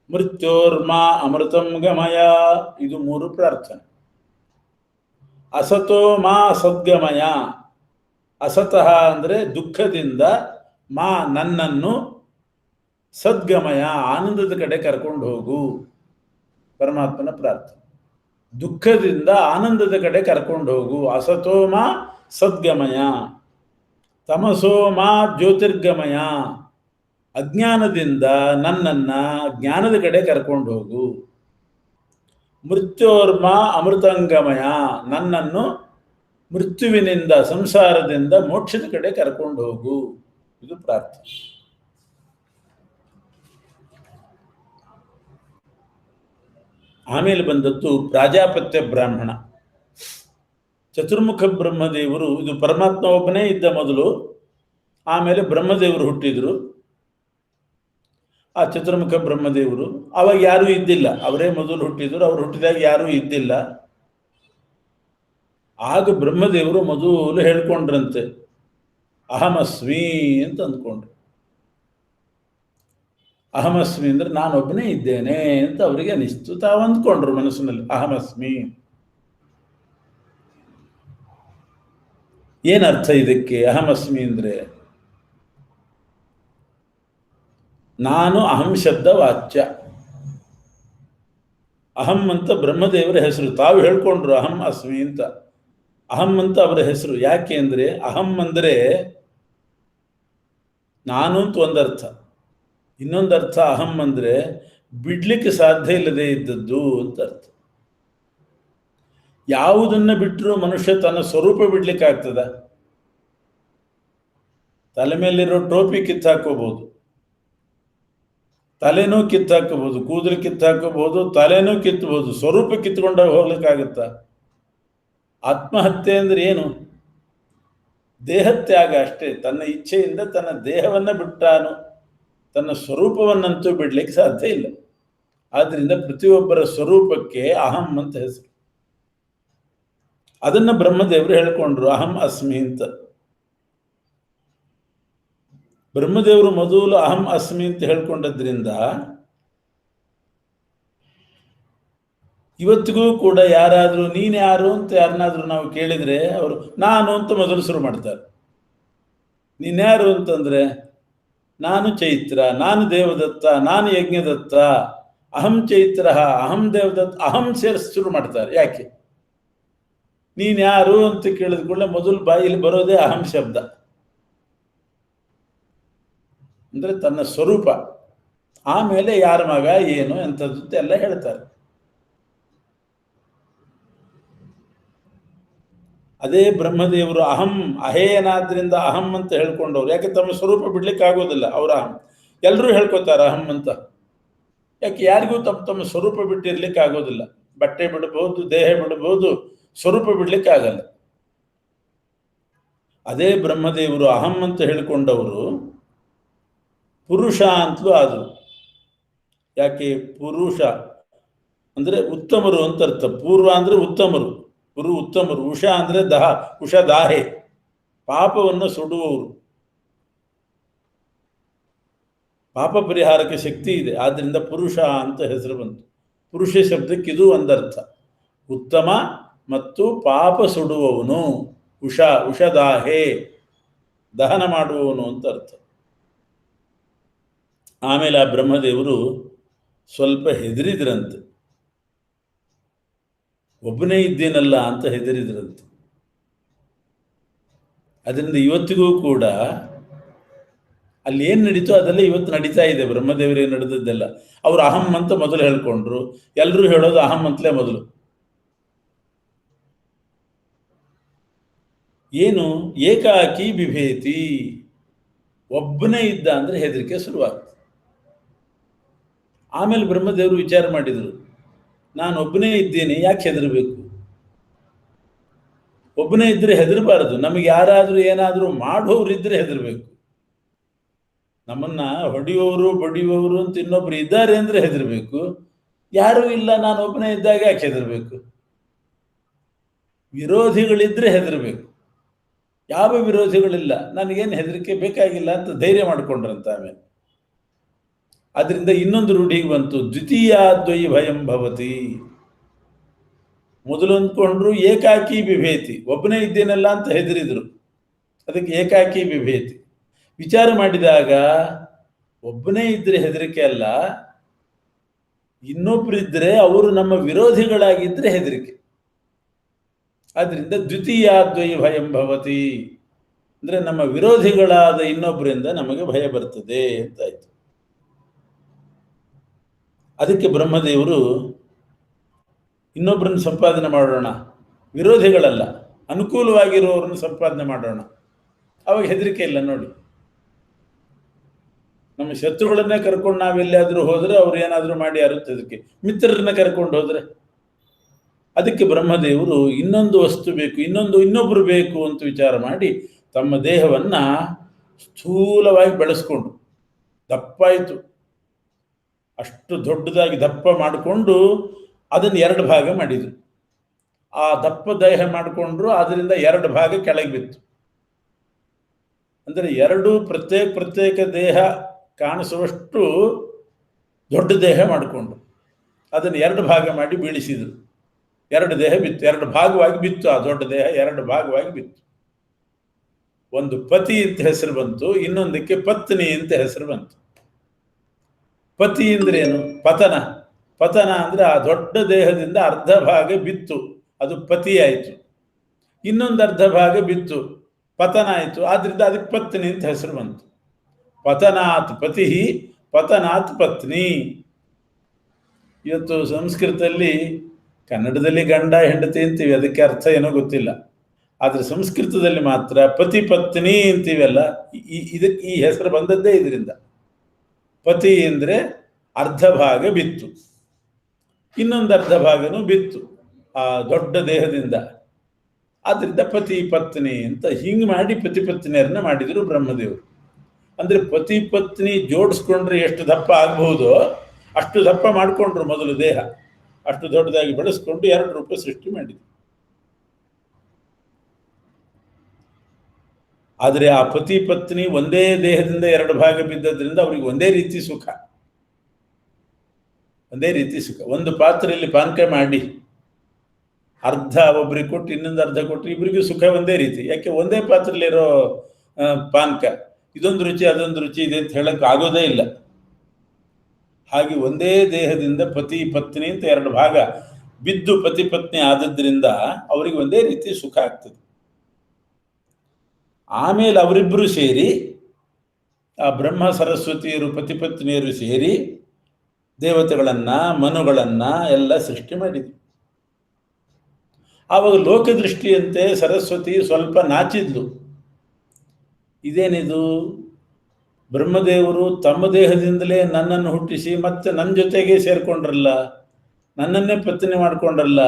ಮೃತ್ಯೋರ್ಮಾ ಅಮೃತಂ ಗಮಯ. ಇದು 3 ಪ್ರಾರ್ಥನೆ. ಅಸತೋಮ ಸದ್ಗಮಯ. ಅಸತಃ ಅಂದರೆ ದುಃಖದಿಂದ, ಮಾ ನನ್ನನ್ನು, ಸದ್ಗಮಯ ಆನಂದದ ಕಡೆ ಕರ್ಕೊಂಡು ಹೋಗು. ಪರಮಾತ್ಮನ ಪ್ರಾರ್ಥನೆ. ದುಃಖದಿಂದ ಆನಂದದ ಕಡೆ ಕರ್ಕೊಂಡು ಹೋಗು. ಅಸತೋಮ ಸದ್ಗಮಯ, ತಮಸೋಮ ಜ್ಯೋತಿರ್ಗಮಯ. ಅಜ್ಞಾನದಿಂದ ನನ್ನನ್ನ ಜ್ಞಾನದ ಕಡೆ ಕರ್ಕೊಂಡು ಹೋಗು. ಮೃತ್ಯೋರ್ಮ ಅಮೃತಂಗಮಯ. ನನ್ನನ್ನು ಮೃತ್ಯುವಿನಿಂದ, ಸಂಸಾರದಿಂದ ಮೋಕ್ಷದ ಕಡೆ ಕರ್ಕೊಂಡು ಹೋಗು. ಇದು ಪ್ರಾರ್ಥನೆ. ಆಮೇಲೆ ಬಂದದ್ದು ಪ್ರಾಜಾಪತ್ಯ ಬ್ರಾಹ್ಮಣ. ಚತುರ್ಮುಖ ಬ್ರಹ್ಮದೇವರು, ಇದು ಪರಮಾತ್ಮ ಒಬ್ಬನೇ ಇದ್ದ ಮೊದಲು, ಆಮೇಲೆ ಬ್ರಹ್ಮದೇವರು ಹುಟ್ಟಿದ್ರು. ಆ ಚತುರ್ಮುಖ ಬ್ರಹ್ಮದೇವರು ಅವಾಗ ಯಾರೂ ಇದ್ದಿಲ್ಲ, ಅವರೇ ಮೊದಲು ಹುಟ್ಟಿದ್ರು. ಅವರು ಹುಟ್ಟಿದಾಗ ಯಾರೂ ಇದ್ದಿಲ್ಲ. ಆಗ ಬ್ರಹ್ಮದೇವರು ಮೊದಲು ಹೇಳ್ಕೊಂಡ್ರಂತೆ, ಅಹಮಸ್ಮಿ ಅಂತ ಅಂದ್ಕೊಂಡ್ರು. ಅಹಮಸ್ಮಿ ಅಂದ್ರೆ ನಾನೊಬ್ಬನೇ ಇದ್ದೇನೆ ಅಂತ ಅವರಿಗೆ ಅನಿಸ್ತು. ತಾವು ಅಂದ್ಕೊಂಡ್ರು ಮನಸ್ಸಿನಲ್ಲಿ, ಅಹಮಸ್ಮಿ. ಏನರ್ಥ ಇದಕ್ಕೆ? ಅಹಮಸ್ಮಿ ಅಂದ್ರೆ ನಾನು ಅಹಂ ಶಬ್ದ ವಾಚ್ಯ. ಅಹಂ ಅಂತ ಬ್ರಹ್ಮದೇವರ ಹೆಸರು. ತಾವು ಹೇಳ್ಕೊಂಡ್ರು ಅಹಂ ಅಸ್ಮಿ ಅಂತ. ಅಹಂ ಅಂತ ಅವರ ಹೆಸರು. ಯಾಕೆ ಅಂದ್ರೆ ಅಹಂ ಅಂದ್ರೆ ನಾನು ಅಂತ ಒಂದರ್ಥ. ಇನ್ನೊಂದರ್ಥ ಅಹಂ ಅಂದ್ರೆ ಬಿಡ್ಲಿಕ್ಕೆ ಸಾಧ್ಯ ಇಲ್ಲದೆ ಇದ್ದದ್ದು ಅಂತ ಅರ್ಥ. ಯಾವುದನ್ನ ಬಿಟ್ಟರೂ ಮನುಷ್ಯ ತನ್ನ ಸ್ವರೂಪ ಬಿಡ್ಲಿಕ್ಕೆ ಆಗ್ತದ? ತಲೆ ಮೇಲಿರೋ ಟೋಪಿ ಕಿತ್ತಾಕೋಬಹುದು, ತಲೆನೂ ಕಿತ್ತಾಕೋಬಹುದು, ಕೂದಲು ಕಿತ್ತಾಕೋಬಹುದು, ತಲೆನೂ ಕಿತ್ತಬಹುದು. ಸ್ವರೂಪ ಕಿತ್ಕೊಂಡಾಗ ಹೋಗ್ಲಿಕ್ಕಾಗತ್ತ? ಆತ್ಮಹತ್ಯೆ ಅಂದ್ರೆ ಏನು? ದೇಹತ್ಯಾಗ ಅಷ್ಟೇ. ತನ್ನ ಇಚ್ಛೆಯಿಂದ ತನ್ನ ದೇಹವನ್ನ ಬಿಟ್ಟಾನು, ತನ್ನ ಸ್ವರೂಪವನ್ನಂತೂ ಬಿಡ್ಲಿಕ್ಕೆ ಸಾಧ್ಯ ಇಲ್ಲ. ಆದ್ರಿಂದ ಪ್ರತಿಯೊಬ್ಬರ ಸ್ವರೂಪಕ್ಕೆ ಅಹಂ ಅಂತ ಹೆಸರು. ಅದನ್ನ ಬ್ರಹ್ಮದೇವರು ಹೇಳ್ಕೊಂಡ್ರು, ಅಹಂ ಅಸ್ಮಿ ಅಂತ. ಬ್ರಹ್ಮದೇವರು ಮೊದಲು ಅಹಂ ಅಸ್ಮಿ ಅಂತ ಹೇಳ್ಕೊಂಡದ್ರಿಂದ ಇವತ್ತಿಗೂ ಕೂಡ ಯಾರಾದ್ರೂ ನೀನ್ ಯಾರು ಅಂತ ಯಾರನ್ನಾದ್ರೂ ನಾವು ಕೇಳಿದ್ರೆ ಅವರು ನಾನು ಅಂತ ಮೊದಲು ಶುರು ಮಾಡ್ತಾರೆ. ನೀನ್ಯಾರು ಅಂತಂದ್ರೆ ನಾನು ಚೈತ್ರ, ನಾನು ದೇವದತ್ತ, ನಾನು ಯಜ್ಞದತ್ತ, ಅಹಂ ಚೈತ್ರ, ಅಹಂ ದೇವದತ್ತ, ಅಹಂ ಸೇರಿಸಿ ಶುರು ಮಾಡ್ತಾರೆ. ಯಾಕೆ? ನೀನ್ ಯಾರು ಅಂತ ಕೇಳಿದ ಕೂಡಲೇ ಮೊದಲು ಬಾಯಲ್ಲಿ ಬರೋದೇ ಅಹಂ ಶಬ್ದ. ಅಂದ್ರೆ ತನ್ನ ಸ್ವರೂಪ. ಆಮೇಲೆ ಯಾರ ಮಗ ಏನು ಎಂಥದ್ದು ಎಲ್ಲ ಹೇಳ್ತಾರೆ. ಅದೇ ಬ್ರಹ್ಮದೇವರು ಅಹಂ ಅಹೇನಾದ್ರಿಂದ ಅಹಂ ಅಂತ ಹೇಳ್ಕೊಂಡವ್ರು. ಯಾಕೆ? ತಮ್ಮ ಸ್ವರೂಪ ಬಿಡ್ಲಿಕ್ಕೆ ಆಗೋದಿಲ್ಲ ಅವ್ರ ಅಹಂ. ಎಲ್ಲರೂ ಹೇಳ್ಕೊತಾರೆ ಅಹಂ ಅಂತ. ಯಾಕೆ? ಯಾರಿಗೂ ತಮ್ಮ ಸ್ವರೂಪ ಬಿಟ್ಟಿರ್ಲಿಕ್ಕೆ ಆಗೋದಿಲ್ಲ. ಬಟ್ಟೆ ಬಿಡಬಹುದು, ದೇಹ ಬಿಡಬಹುದು, ಸ್ವರೂಪ ಬಿಡ್ಲಿಕ್ಕೆ ಆಗಲ್ಲ. ಅದೇ ಬ್ರಹ್ಮದೇವರು ಅಹಂ ಅಂತ ಹೇಳ್ಕೊಂಡವರು ಪುರುಷ ಅಂತಲೂ ಆದರು. ಯಾಕೆ? ಪುರುಷ ಅಂದ್ರೆ ಉತ್ತಮರು ಅಂತ ಅರ್ಥ. ಪೂರ್ವ ಅಂದ್ರೆ ಉತ್ತಮರು, ಗುರು ಉತ್ತಮರು. ಉಷ ಅಂದ್ರೆ ದಹ, ಉಷ ದಾಹೆ, ಪಾಪವನ್ನು ಸುಡುವವರು. ಪಾಪ ಪರಿಹಾರಕ್ಕೆ ಶಕ್ತಿ ಇದೆ. ಆದ್ರಿಂದ ಪುರುಷ ಅಂತ ಹೆಸರು ಬಂತು. ಪುರುಷ ಶಬ್ದಕ್ಕೆ ಇದು ಒಂದರ್ಥ, ಉತ್ತಮ ಮತ್ತು ಪಾಪ ಸುಡುವವನು. ಉಷದಾಹೆ, ದಹನ ಮಾಡುವವನು ಅಂತ ಅರ್ಥ. ಆಮೇಲೆ ಆ ಬ್ರಹ್ಮದೇವರು ಸ್ವಲ್ಪ ಹೆದರಿದ್ರಂತೆ. ಒಬ್ಬನೇ ಇದ್ದೇನಲ್ಲ ಅಂತ ಹೆದರಿದ್ರಂತೆ. ಅದರಿಂದ ಇವತ್ತಿಗೂ ಕೂಡ ಅಲ್ಲಿ ಏನು ನಡೀತೋ ಅದೆಲ್ಲ ಇವತ್ತು ನಡೀತಾ ಇದೆ. ಬ್ರಹ್ಮದೇವರಿಗೆ ನಡೆದದ್ದೆಲ್ಲ ಅವರು ಅಹಂ ಅಂತ ಮೊದಲು ಹೇಳ್ಕೊಂಡ್ರು. ಎಲ್ಲರೂ ಹೇಳೋದು ಅಹಂ ಅಂತಲೇ ಮೊದಲು. ಏನು? ಏಕಾಕಿ ಬಿಭೇತಿ, ಒಬ್ಬನೇ ಇದ್ದ ಅಂದ್ರೆ ಹೆದರಿಕೆ ಶುರುವಾಗ್ತದೆ. ಆಮೇಲೆ ಬ್ರಹ್ಮದೇವರು ವಿಚಾರ ಮಾಡಿದರು, ನಾನು ಒಬ್ಬನೇ ಇದ್ದೇನೆ, ಯಾಕೆ ಹೆದರಬೇಕು? ಒಬ್ಬನೇ ಇದ್ರೆ ಹೆದರಬಾರದು. ನಮಗೆ ಯಾರಾದ್ರೂ ಏನಾದ್ರೂ ಮಾಡೋರಿದ್ರೆ ಹೆದರ್ಬೇಕು. ನಮ್ಮನ್ನ ಹೊಡೆಯುವವರು ಬಡಿಯುವವರು ಅಂತ ಇನ್ನೊಬ್ರು ಇದ್ದಾರೆ ಅಂದ್ರೆ ಹೆದರ್ಬೇಕು. ಯಾರೂ ಇಲ್ಲ, ನಾನು ಒಬ್ಬನೇ ಇದ್ದಾಗ ಯಾಕೆ ಹೆದರ್ಬೇಕು? ವಿರೋಧಿಗಳಿದ್ರೆ ಹೆದರ್ಬೇಕು. ಯಾವ ವಿರೋಧಿಗಳಿಲ್ಲ, ನನಗೇನು ಹೆದರಿಕೆ ಬೇಕಾಗಿಲ್ಲ ಅಂತ ಧೈರ್ಯ ಮಾಡ್ಕೊಂಡ್ರಂತ. ಆಮೇಲೆ ಅದರಿಂದ ಇನ್ನೊಂದು ರೂಢಿಗೆ ಬಂತು, ದ್ವಿತೀಯಾದ್ವೈ ಭಯಂ ಭವತಿ. ಮೊದಲು ಅಂದ್ಕೊಂಡ್ರು ಏಕಾಕಿ ಬಿಭೇತಿ, ಒಬ್ಬನೇ ಇದ್ದೇನಲ್ಲ ಅಂತ ಹೆದರಿದ್ರು, ಅದಕ್ಕೆ ಏಕಾಕಿ ಬಿಭೇತಿ. ವಿಚಾರ ಮಾಡಿದಾಗ ಒಬ್ಬನೇ ಇದ್ರೆ ಹೆದರಿಕೆ ಅಲ್ಲ, ಇನ್ನೊಬ್ಬರಿದ್ರೆ ಅವರು ನಮ್ಮ ವಿರೋಧಿಗಳಾಗಿದ್ರೆ ಹೆದರಿಕೆ. ಆದ್ರಿಂದ ದ್ವಿತೀಯಾದ್ವೈ ಭಯಂ ಭವತಿ ಅಂದ್ರೆ ನಮ್ಮ ವಿರೋಧಿಗಳಾದ ಇನ್ನೊಬ್ಬರಿಂದ ನಮಗೆ ಭಯ ಬರ್ತದೆ ಅಂತಾಯ್ತು. ಅದಕ್ಕೆ ಬ್ರಹ್ಮದೇವರು ಇನ್ನೊಬ್ಬರನ್ನು ಸಂಪಾದನೆ ಮಾಡೋಣ, ವಿರೋಧಿಗಳಲ್ಲ, ಅನುಕೂಲವಾಗಿರುವವರನ್ನು ಸಂಪಾದನೆ ಮಾಡೋಣ, ಅವಾಗ ಹೆದರಿಕೆ ಇಲ್ಲ. ನೋಡಿ, ನಮ್ಮ ಶತ್ರುಗಳನ್ನೇ ಕರ್ಕೊಂಡು ನಾವೆಲ್ಲಾದ್ರೂ ಹೋದ್ರೆ ಅವ್ರು ಏನಾದ್ರೂ ಮಾಡಿ ಅರುತ್ತದಕ್ಕೆ, ಮಿತ್ರರನ್ನ ಕರ್ಕೊಂಡು ಹೋದ್ರೆ. ಅದಕ್ಕೆ ಬ್ರಹ್ಮದೇವರು ಇನ್ನೊಂದು ವಸ್ತು ಬೇಕು, ಇನ್ನೊಬ್ರು ಬೇಕು ಅಂತ ವಿಚಾರ ಮಾಡಿ ತಮ್ಮ ದೇಹವನ್ನ ಸ್ಥೂಲವಾಗಿ ಬೆಳೆಸ್ಕೊಂಡು ದಪ್ಪಾಯಿತು. ಅಷ್ಟು ದೊಡ್ಡದಾಗಿ ದಪ್ಪ ಮಾಡಿಕೊಂಡು ಅದನ್ನು 2 ಭಾಗ ಮಾಡಿದ್ರು. ಆ ದಪ್ಪ ದೇಹ ಮಾಡಿಕೊಂಡ್ರು, ಅದರಿಂದ 2 ಭಾಗ ಕೆಳಗೆ ಬಿತ್ತು. ಅಂದರೆ 2 ಪ್ರತ್ಯೇಕ ದೇಹ ಕಾಣಿಸುವಷ್ಟು ದೊಡ್ಡ ದೇಹ ಮಾಡಿಕೊಂಡು ಅದನ್ನು 2 ಭಾಗ ಮಾಡಿ ಬೀಳಿಸಿದ್ರು. 2 ದೇಹ ಬಿತ್ತು, 2 ಭಾಗವಾಗಿ ಬಿತ್ತು. ಆ ದೊಡ್ಡ ದೇಹ 2 ಭಾಗವಾಗಿ ಬಿತ್ತು. ಒಂದು ಪತಿ ಅಂತ ಹೆಸರು ಬಂತು, ಇನ್ನೊಂದಕ್ಕೆ ಪತ್ನಿ ಅಂತ ಹೆಸರು ಬಂತು. ಪತಿ ಅಂದ್ರೆ ಏನು? ಪತನ. ಪತನ ಅಂದ್ರೆ ಆ ದೊಡ್ಡ ದೇಹದಿಂದ ಅರ್ಧ ಭಾಗ ಬಿತ್ತು, ಅದು ಪತಿ ಆಯಿತು. ಇನ್ನೊಂದು ಅರ್ಧ ಭಾಗ ಬಿತ್ತು, ಪತನ ಆಯಿತು. ಆದ್ರಿಂದ ಅದಕ್ಕೆ ಪತ್ನಿ ಅಂತ ಹೆಸರು ಬಂತು. ಪತನಾತ್ ಪತಿ, ಪತನಾತ್ ಪತ್ನಿ. ಇವತ್ತು ಸಂಸ್ಕೃತದಲ್ಲಿ, ಕನ್ನಡದಲ್ಲಿ ಗಂಡ ಹೆಂಡತಿ ಅಂತೀವಿ, ಅದಕ್ಕೆ ಅರ್ಥ ಏನೋ ಗೊತ್ತಿಲ್ಲ. ಆದ್ರೆ ಸಂಸ್ಕೃತದಲ್ಲಿ ಮಾತ್ರ ಪತಿ ಪತ್ನಿ ಅಂತೀವಲ್ಲ, ಇದಕ್ಕೆ ಈ ಹೆಸರು ಬಂದದ್ದೇ ಇದರಿಂದ. ಪತಿ ಅಂದ್ರೆ ಅರ್ಧ ಭಾಗ ಬಿತ್ತು, ಇನ್ನೊಂದು ಅರ್ಧ ಭಾಗನೂ ಬಿತ್ತು ಆ ದೊಡ್ಡ ದೇಹದಿಂದ. ಆದ್ರಿಂದ ಪತಿ ಪತ್ನಿ ಅಂತ ಹಿಂಗೆ ಮಾಡಿ ಪತಿ ಪತ್ನಿಯರನ್ನ ಮಾಡಿದ್ರು ಬ್ರಹ್ಮದೇವರು. ಅಂದ್ರೆ ಪತಿ ಪತ್ನಿ ಜೋಡಿಸ್ಕೊಂಡ್ರೆ ಎಷ್ಟು ದಪ್ಪ ಆಗಬಹುದೋ ಅಷ್ಟು ದಪ್ಪ ಮಾಡಿಕೊಂಡ್ರು ಮೊದಲು ದೇಹ. ಅಷ್ಟು ದೊಡ್ಡದಾಗಿ ಬೆಳೆಸ್ಕೊಂಡು 2 ರೂಪ ಸೃಷ್ಟಿ ಮಾಡಿದ್ರು. ಆದರೆ ಆ ಪತಿ ಪತ್ನಿ ಒಂದೇ ದೇಹದಿಂದ 2 ಭಾಗ ಬಿದ್ದದ್ರಿಂದ ಅವ್ರಿಗೆ ಒಂದೇ ರೀತಿ ಸುಖ. ಒಂದು ಪಾತ್ರೆಯಲ್ಲಿ ಪಾನಕ ಮಾಡಿ ಅರ್ಧ ಒಬ್ರಿಗೆ ಕೊಟ್ಟು ಇನ್ನೊಂದು ಅರ್ಧ ಕೊಟ್ಟು ಇಬ್ಬರಿಗೂ ಸುಖ ಒಂದೇ ರೀತಿ. ಯಾಕೆ? ಒಂದೇ ಪಾತ್ರೆಯಲ್ಲಿರೋ ಪಾನಕ, ಇದೊಂದು ರುಚಿ ಅದೊಂದು ರುಚಿ ಇದೆ ಅಂತ ಹೇಳಕ್ ಆಗೋದೇ ಇಲ್ಲ. ಹಾಗೆ ಒಂದೇ ದೇಹದಿಂದ ಪತಿ ಪತ್ನಿ ಅಂತ 2 ಭಾಗ ಬಿದ್ದು ಪತಿ ಪತ್ನಿ ಆದದ್ರಿಂದ ಅವರಿಗೆ ಒಂದೇ ರೀತಿ ಸುಖ ಆಗ್ತದೆ. ಆಮೇಲೆ ಅವರಿಬ್ಬರು ಸೇರಿ, ಆ ಬ್ರಹ್ಮ ಸರಸ್ವತಿಯರು ಪತಿ ಪತ್ನಿಯರು ಸೇರಿ ದೇವತೆಗಳನ್ನ ಮನುಗಳನ್ನ ಎಲ್ಲ ಸೃಷ್ಟಿ ಮಾಡಿದ್ರು. ಆವಾಗ ಲೋಕದೃಷ್ಟಿಯಂತೆ ಸರಸ್ವತಿ ಸ್ವಲ್ಪ ನಾಚಿದ್ಲು. ಇದೇನಿದು, ಬ್ರಹ್ಮದೇವರು ತಮ್ಮ ದೇಹದಿಂದಲೇ ನನ್ನನ್ನು ಹುಟ್ಟಿಸಿ ಮತ್ತೆ ನನ್ನ ಜೊತೆಗೆ ಸೇರ್ಕೊಂಡ್ರಲ್ಲ, ನನ್ನನ್ನೇ ಪತ್ನಿ ಮಾಡ್ಕೊಂಡ್ರಲ್ಲ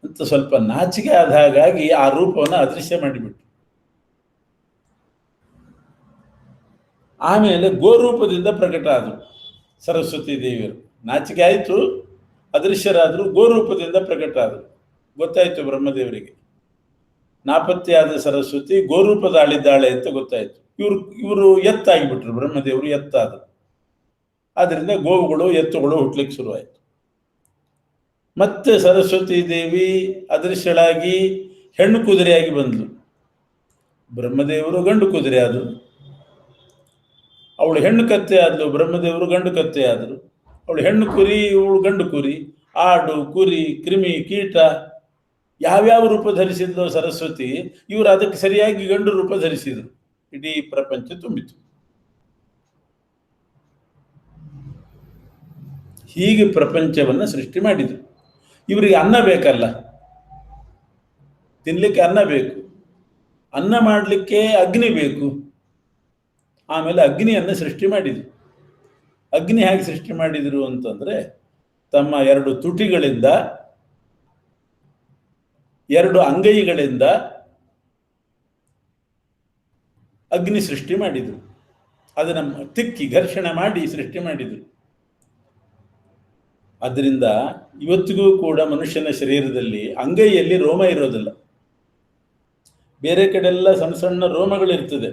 ಅಂತ ಸ್ವಲ್ಪ ನಾಚಿಕೆ ಆದ ಹಾಗಾಗಿ ಆ ರೂಪವನ್ನು ಅದೃಶ್ಯ ಮಾಡಿಬಿಟ್ಟು ಆಮೇಲೆ ಗೋರೂಪದಿಂದ ಪ್ರಕಟ ಆದರು ಸರಸ್ವತಿ ದೇವಿಯರು. ನಾಚಿಕೆ ಆಯಿತು, ಅದೃಶ್ಯರಾದರು, ಗೋರೂಪದಿಂದ ಪ್ರಕಟ ಆದರು. ಗೊತ್ತಾಯಿತು ಬ್ರಹ್ಮದೇವರಿಗೆ, ನಾಪತ್ತೆಯಾದ ಸರಸ್ವತಿ ಗೋರೂಪದಾಳಿದ್ದಾಳೆ ಅಂತ ಗೊತ್ತಾಯಿತು. ಇವರು ಎತ್ತಾಗಿಬಿಟ್ರು, ಬ್ರಹ್ಮದೇವರು ಎತ್ತಾದರು. ಆದ್ದರಿಂದ ಗೋವುಗಳು ಎತ್ತುಗಳು ಹುಟ್ಲಿಕ್ಕೆ ಶುರುವಾಯಿತು. ಮತ್ತೆ ಸರಸ್ವತಿ ದೇವಿ ಅದೃಶ್ಯಳಾಗಿ ಹೆಣ್ಣು ಕುದುರೆಯಾಗಿ ಬಂದ್ಲು. ಬ್ರಹ್ಮದೇವರು ಗಂಡು ಕುದುರೆ ಆದರು. ಅವಳು ಹೆಣ್ಣು ಕತ್ತೆ ಆದ್ಲು, ಬ್ರಹ್ಮದೇವರು ಗಂಡು ಕತ್ತೆ ಆದರು. ಅವಳು ಹೆಣ್ಣು ಕುರಿ, ಇವಳು ಗಂಡು ಕುರಿ. ಆಡು, ಕುರಿ, ಕ್ರಿಮಿ, ಕೀಟ ಯಾವ್ಯಾವ ರೂಪ ಧರಿಸಿದ್ಲು ಸರಸ್ವತಿ, ಇವರು ಅದಕ್ಕೆ ಸರಿಯಾಗಿ ಗಂಡು ರೂಪ ಧರಿಸಿದ್ರು. ಇಡೀ ಪ್ರಪಂಚ ತುಂಬಿತು. ಹೀಗೆ ಪ್ರಪಂಚವನ್ನು ಸೃಷ್ಟಿ ಮಾಡಿದ್ರು. ಇವರಿಗೆ ಅನ್ನ ಬೇಕಲ್ಲ, ತಿನ್ಲಿಕ್ಕೆ ಅನ್ನ ಬೇಕು, ಅನ್ನ ಮಾಡಲಿಕ್ಕೆ ಅಗ್ನಿ ಬೇಕು. ಆಮೇಲೆ ಅಗ್ನಿಯನ್ನು ಸೃಷ್ಟಿ ಮಾಡಿದ್ರು. ಅಗ್ನಿ ಹೇಗೆ ಸೃಷ್ಟಿ ಮಾಡಿದ್ರು ಅಂತಂದ್ರೆ, ತಮ್ಮ 2 ತುಟಿಗಳಿಂದ 2 ಅಂಗೈಗಳಿಂದ ಅಗ್ನಿ ಸೃಷ್ಟಿ ಮಾಡಿದ್ರು. ಅದನ್ನು ತಿಕ್ಕಿ ಘರ್ಷಣೆ ಮಾಡಿ ಸೃಷ್ಟಿ ಮಾಡಿದರು. ಆದ್ದರಿಂದ ಇವತ್ತಿಗೂ ಕೂಡ ಮನುಷ್ಯನ ಶರೀರದಲ್ಲಿ ಅಂಗೈಯಲ್ಲಿ ರೋಮ ಇರೋದಿಲ್ಲ. ಬೇರೆ ಕಡೆಲ್ಲ ಸಣ್ಣ ಸಣ್ಣ ರೋಮಗಳಿರ್ತದೆ,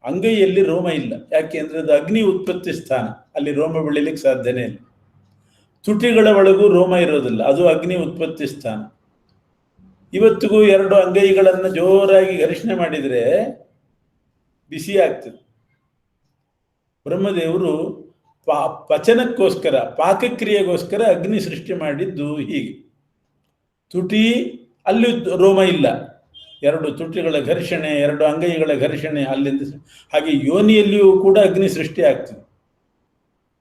ಅಂಗೈಯಲ್ಲಿ ರೋಮ ಇಲ್ಲ. ಯಾಕೆ ಅಂದರೆ ಅದು ಅಗ್ನಿ ಉತ್ಪತ್ತಿ ಸ್ಥಾನ, ಅಲ್ಲಿ ರೋಮ ಬೆಳಿಲಿಕ್ಕೆ ಸಾಧ್ಯನೇ ಇಲ್ಲ. ತುಟಿಗಳ ಒಳಗೂ ರೋಮ ಇರೋದಿಲ್ಲ, ಅದು ಅಗ್ನಿ ಉತ್ಪತ್ತಿ ಸ್ಥಾನ. ಇವತ್ತಿಗೂ 2 ಅಂಗೈಗಳನ್ನು ಜೋರಾಗಿ ಘರ್ಷಣೆ ಮಾಡಿದರೆ ಬಿಸಿ ಆಗ್ತದೆ. ಬ್ರಹ್ಮದೇವರು ಪಚನಕ್ಕೋಸ್ಕರ, ಪಾಕಕ್ರಿಯೆಗೋಸ್ಕರ ಅಗ್ನಿ ಸೃಷ್ಟಿ ಮಾಡಿದ್ದು ಹೀಗೆ. ತುಟಿ ಅಲ್ಲಿ ರೋಮ ಇಲ್ಲ, 2 ತುಟಿಗಳ ಘರ್ಷಣೆ, 2 ಅಂಗೈಗಳ ಘರ್ಷಣೆ ಅಲ್ಲಿಂದ. ಹಾಗೆ ಯೋನಿಯಲ್ಲಿಯೂ ಕೂಡ ಅಗ್ನಿ ಸೃಷ್ಟಿ ಆಗ್ತದೆ.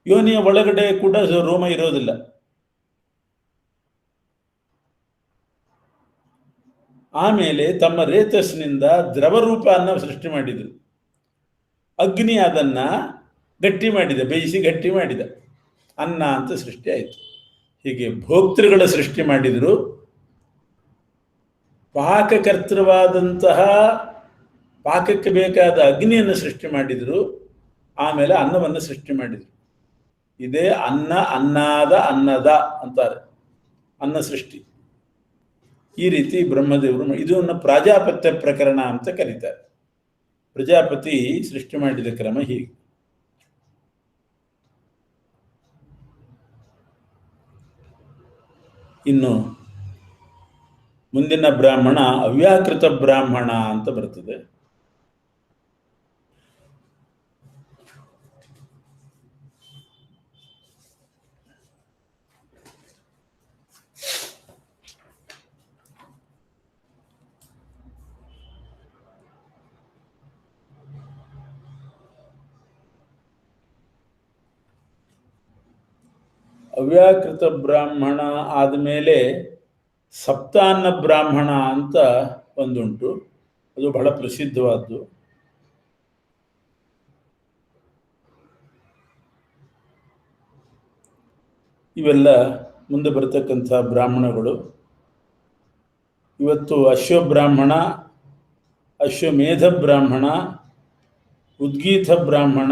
ಯೋನಿಯ ಒಳಗಡೆ ಕೂಡ ರೋಮ ಇರೋದಿಲ್ಲ. ಆಮೇಲೆ ತಮ್ಮ ರೇತಸ್ನಿಂದ ದ್ರವರೂಪ ಅನ್ನ ಸೃಷ್ಟಿ ಮಾಡಿದರು. ಅಗ್ನಿ ಅದನ್ನ ಗಟ್ಟಿ ಮಾಡಿದ, ಬೇಯಿಸಿ ಗಟ್ಟಿ ಮಾಡಿದ, ಅನ್ನ ಅಂತ ಸೃಷ್ಟಿ ಆಯಿತು. ಹೀಗೆ ಭೋಕ್ತೃಗಳ ಸೃಷ್ಟಿ ಮಾಡಿದರು. ಪಾಕಕರ್ತೃವಾದಂತಹ ಪಾಕಕ್ಕೆ ಬೇಕಾದ ಅಗ್ನಿಯನ್ನು ಸೃಷ್ಟಿ ಮಾಡಿದರು. ಆಮೇಲೆ ಅನ್ನವನ್ನು ಸೃಷ್ಟಿ ಮಾಡಿದರು. ಇದೇ ಅನ್ನ, ಅನ್ನದ, ಅನ್ನದ ಅಂತಾರೆ, ಅನ್ನ ಸೃಷ್ಟಿ. ಈ ರೀತಿ ಬ್ರಹ್ಮದೇವರು ಇದನ್ನು ಪ್ರಾಜಾಪತ್ಯ ಪ್ರಕರಣ ಅಂತ ಕರೀತಾರೆ. ಪ್ರಜಾಪತಿ ಸೃಷ್ಟಿ ಮಾಡಿದ ಕ್ರಮ ಹೀಗೆ. ಇನ್ನು ಮುಂದಿನ ಬ್ರಾಹ್ಮಣ ಅವ್ಯಾಕೃತ ಬ್ರಾಹ್ಮಣ ಅಂತ ಬರ್ತದೆ. ಅವ್ಯಾಕೃತ ಬ್ರಾಹ್ಮಣ ಆದಮೇಲೆ ಸಪ್ತಾನ್ನ ಬ್ರಾಹ್ಮಣ ಅಂತ ಒಂದುಂಟು, ಅದು ಬಹಳ ಪ್ರಸಿದ್ಧವಾದ್ದು. ಇವೆಲ್ಲ ಮುಂದೆ ಬರತಕ್ಕಂಥ ಬ್ರಾಹ್ಮಣಗಳು. ಇವತ್ತು ಅಶ್ವಬ್ರಾಹ್ಮಣ, ಅಶ್ವಮೇಧ ಬ್ರಾಹ್ಮಣ, ಉದ್ಗೀತ ಬ್ರಾಹ್ಮಣ,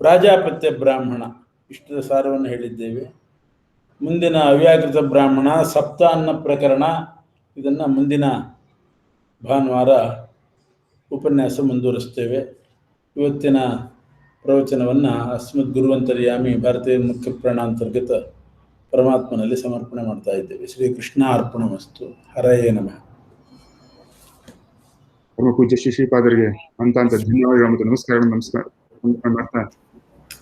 ಪ್ರಾಜಾಪತ್ಯ ಬ್ರಾಹ್ಮಣ, ಇಷ್ಟರ ಸಾರವನ್ನು ಹೇಳಿದ್ದೇವೆ. ಮುಂದಿನ ಅವ್ಯಾಕೃತ ಬ್ರಾಹ್ಮಣ, ಸಪ್ತಾನ್ನ ಪ್ರಕರಣ, ಇದನ್ನು ಮುಂದಿನ ಭಾನುವಾರ ಉಪನ್ಯಾಸ ಮುಂದುವರಿಸ್ತೇವೆ. ಇವತ್ತಿನ ಪ್ರವಚನವನ್ನು ಅಸ್ಮದ್ ಗುರುವಂತರ್ಯಾಮಿ ಭಾರತೀಯ ಮುಖ್ಯ ಪ್ರಾಣಾಂತರ್ಗತ ಪರಮಾತ್ಮನಲ್ಲಿ ಸಮರ್ಪಣೆ ಮಾಡ್ತಾ ಇದ್ದೇವೆ. ಶ್ರೀಕೃಷ್ಣ ಅರ್ಪಣಮಸ್ತು. ಹರಯೇ ನಮಃ. ಪರಮ ಪೂಜ್ಯ ಶ್ರೀಪಾದರಿಗೆ ಅಂತ ಧನ್ಯವಾದಗಳು ಮತ್ತು ನಮಸ್ಕಾರ ಮಾಡ್ತಾ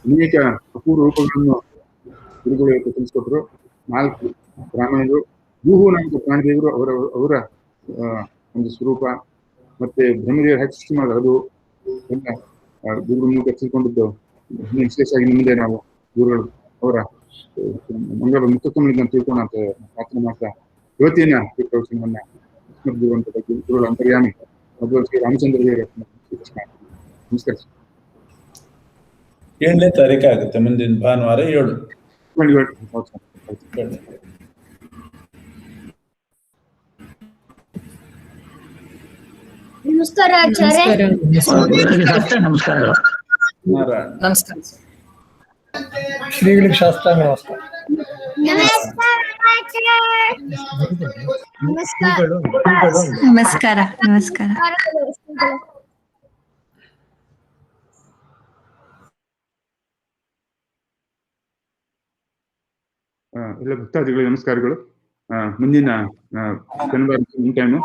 ಅನೇಕ ಅಪೂರ್ವ ರೂಪಗಳನ್ನು ಗುರುಗಳು ತಿಳಿಸ್ಕೊಟ್ರು. 4 ಬ್ರಾಹ್ಮಣರು, ಭೂಹು ನಾಮಕ ಪ್ರಾಣಿದೇವರು, ಅವರ ಒಂದು ಸ್ವರೂಪ, ಮತ್ತೆ ಬ್ರಹ್ಮದೇವರು ಹೇಗೆ ಸೃಷ್ಟಿ ಮಾಡೋದು, ಅದು ಎಲ್ಲ ಗುರುಗಳು ತಿಳ್ಕೊಂಡಿದ್ದು. ವಿಶೇಷವಾಗಿ ಮುಂದೆ ನಾವು ಗುರುಗಳು ಅವರ ಮಂಗಳ ಮುಖಕಮಲಿಂದ ತಿಳ್ಕೊಳ್ಳೋಣ ಅಂತ ಪ್ರಾರ್ಥನೆ ಮಾಡ್ತಾ ಇವತ್ತಿನ ಪ್ರವಚನವನ್ನ ಗುರುಗಳ ಅಂತರ್ಯಾಮಿ ಶ್ರೀ ರಾಮಚಂದ್ರ ದೇವರ ನಮಸ್ಕಾರ. 7ನೇ ತಾರೀಕು ಆಗುತ್ತೆ, ಮುಂದಿನ ಭಾನುವಾರ 7. ನಮಸ್ಕಾರ ಆಚಾರ್ಯ. ನಮಸ್ಕಾರ. ನಮಸ್ಕಾರ ಶ್ರೀಗಳಿಗೆ ಶಾಸ್ತ್ರಾಂಗ ನಮಸ್ಕಾರ. ನಮಸ್ಕಾರ. ನಮಸ್ಕಾರ. ಎಲ್ಲ ಭಕ್ತಾದಿಗಳಿಗೆ ನಮಸ್ಕಾರಗಳು. ಮುಂದಿನ ಶನಿವಾರ ಟೈಮು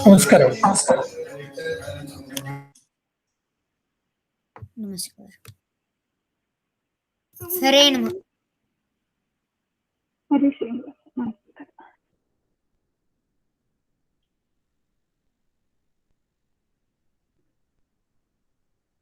ನಮಸ್ಕಾರ. ನಮಸ್ಕಾರ. ಸರಿ ನಮಃ. ಹರಿ ಶ್ರೀ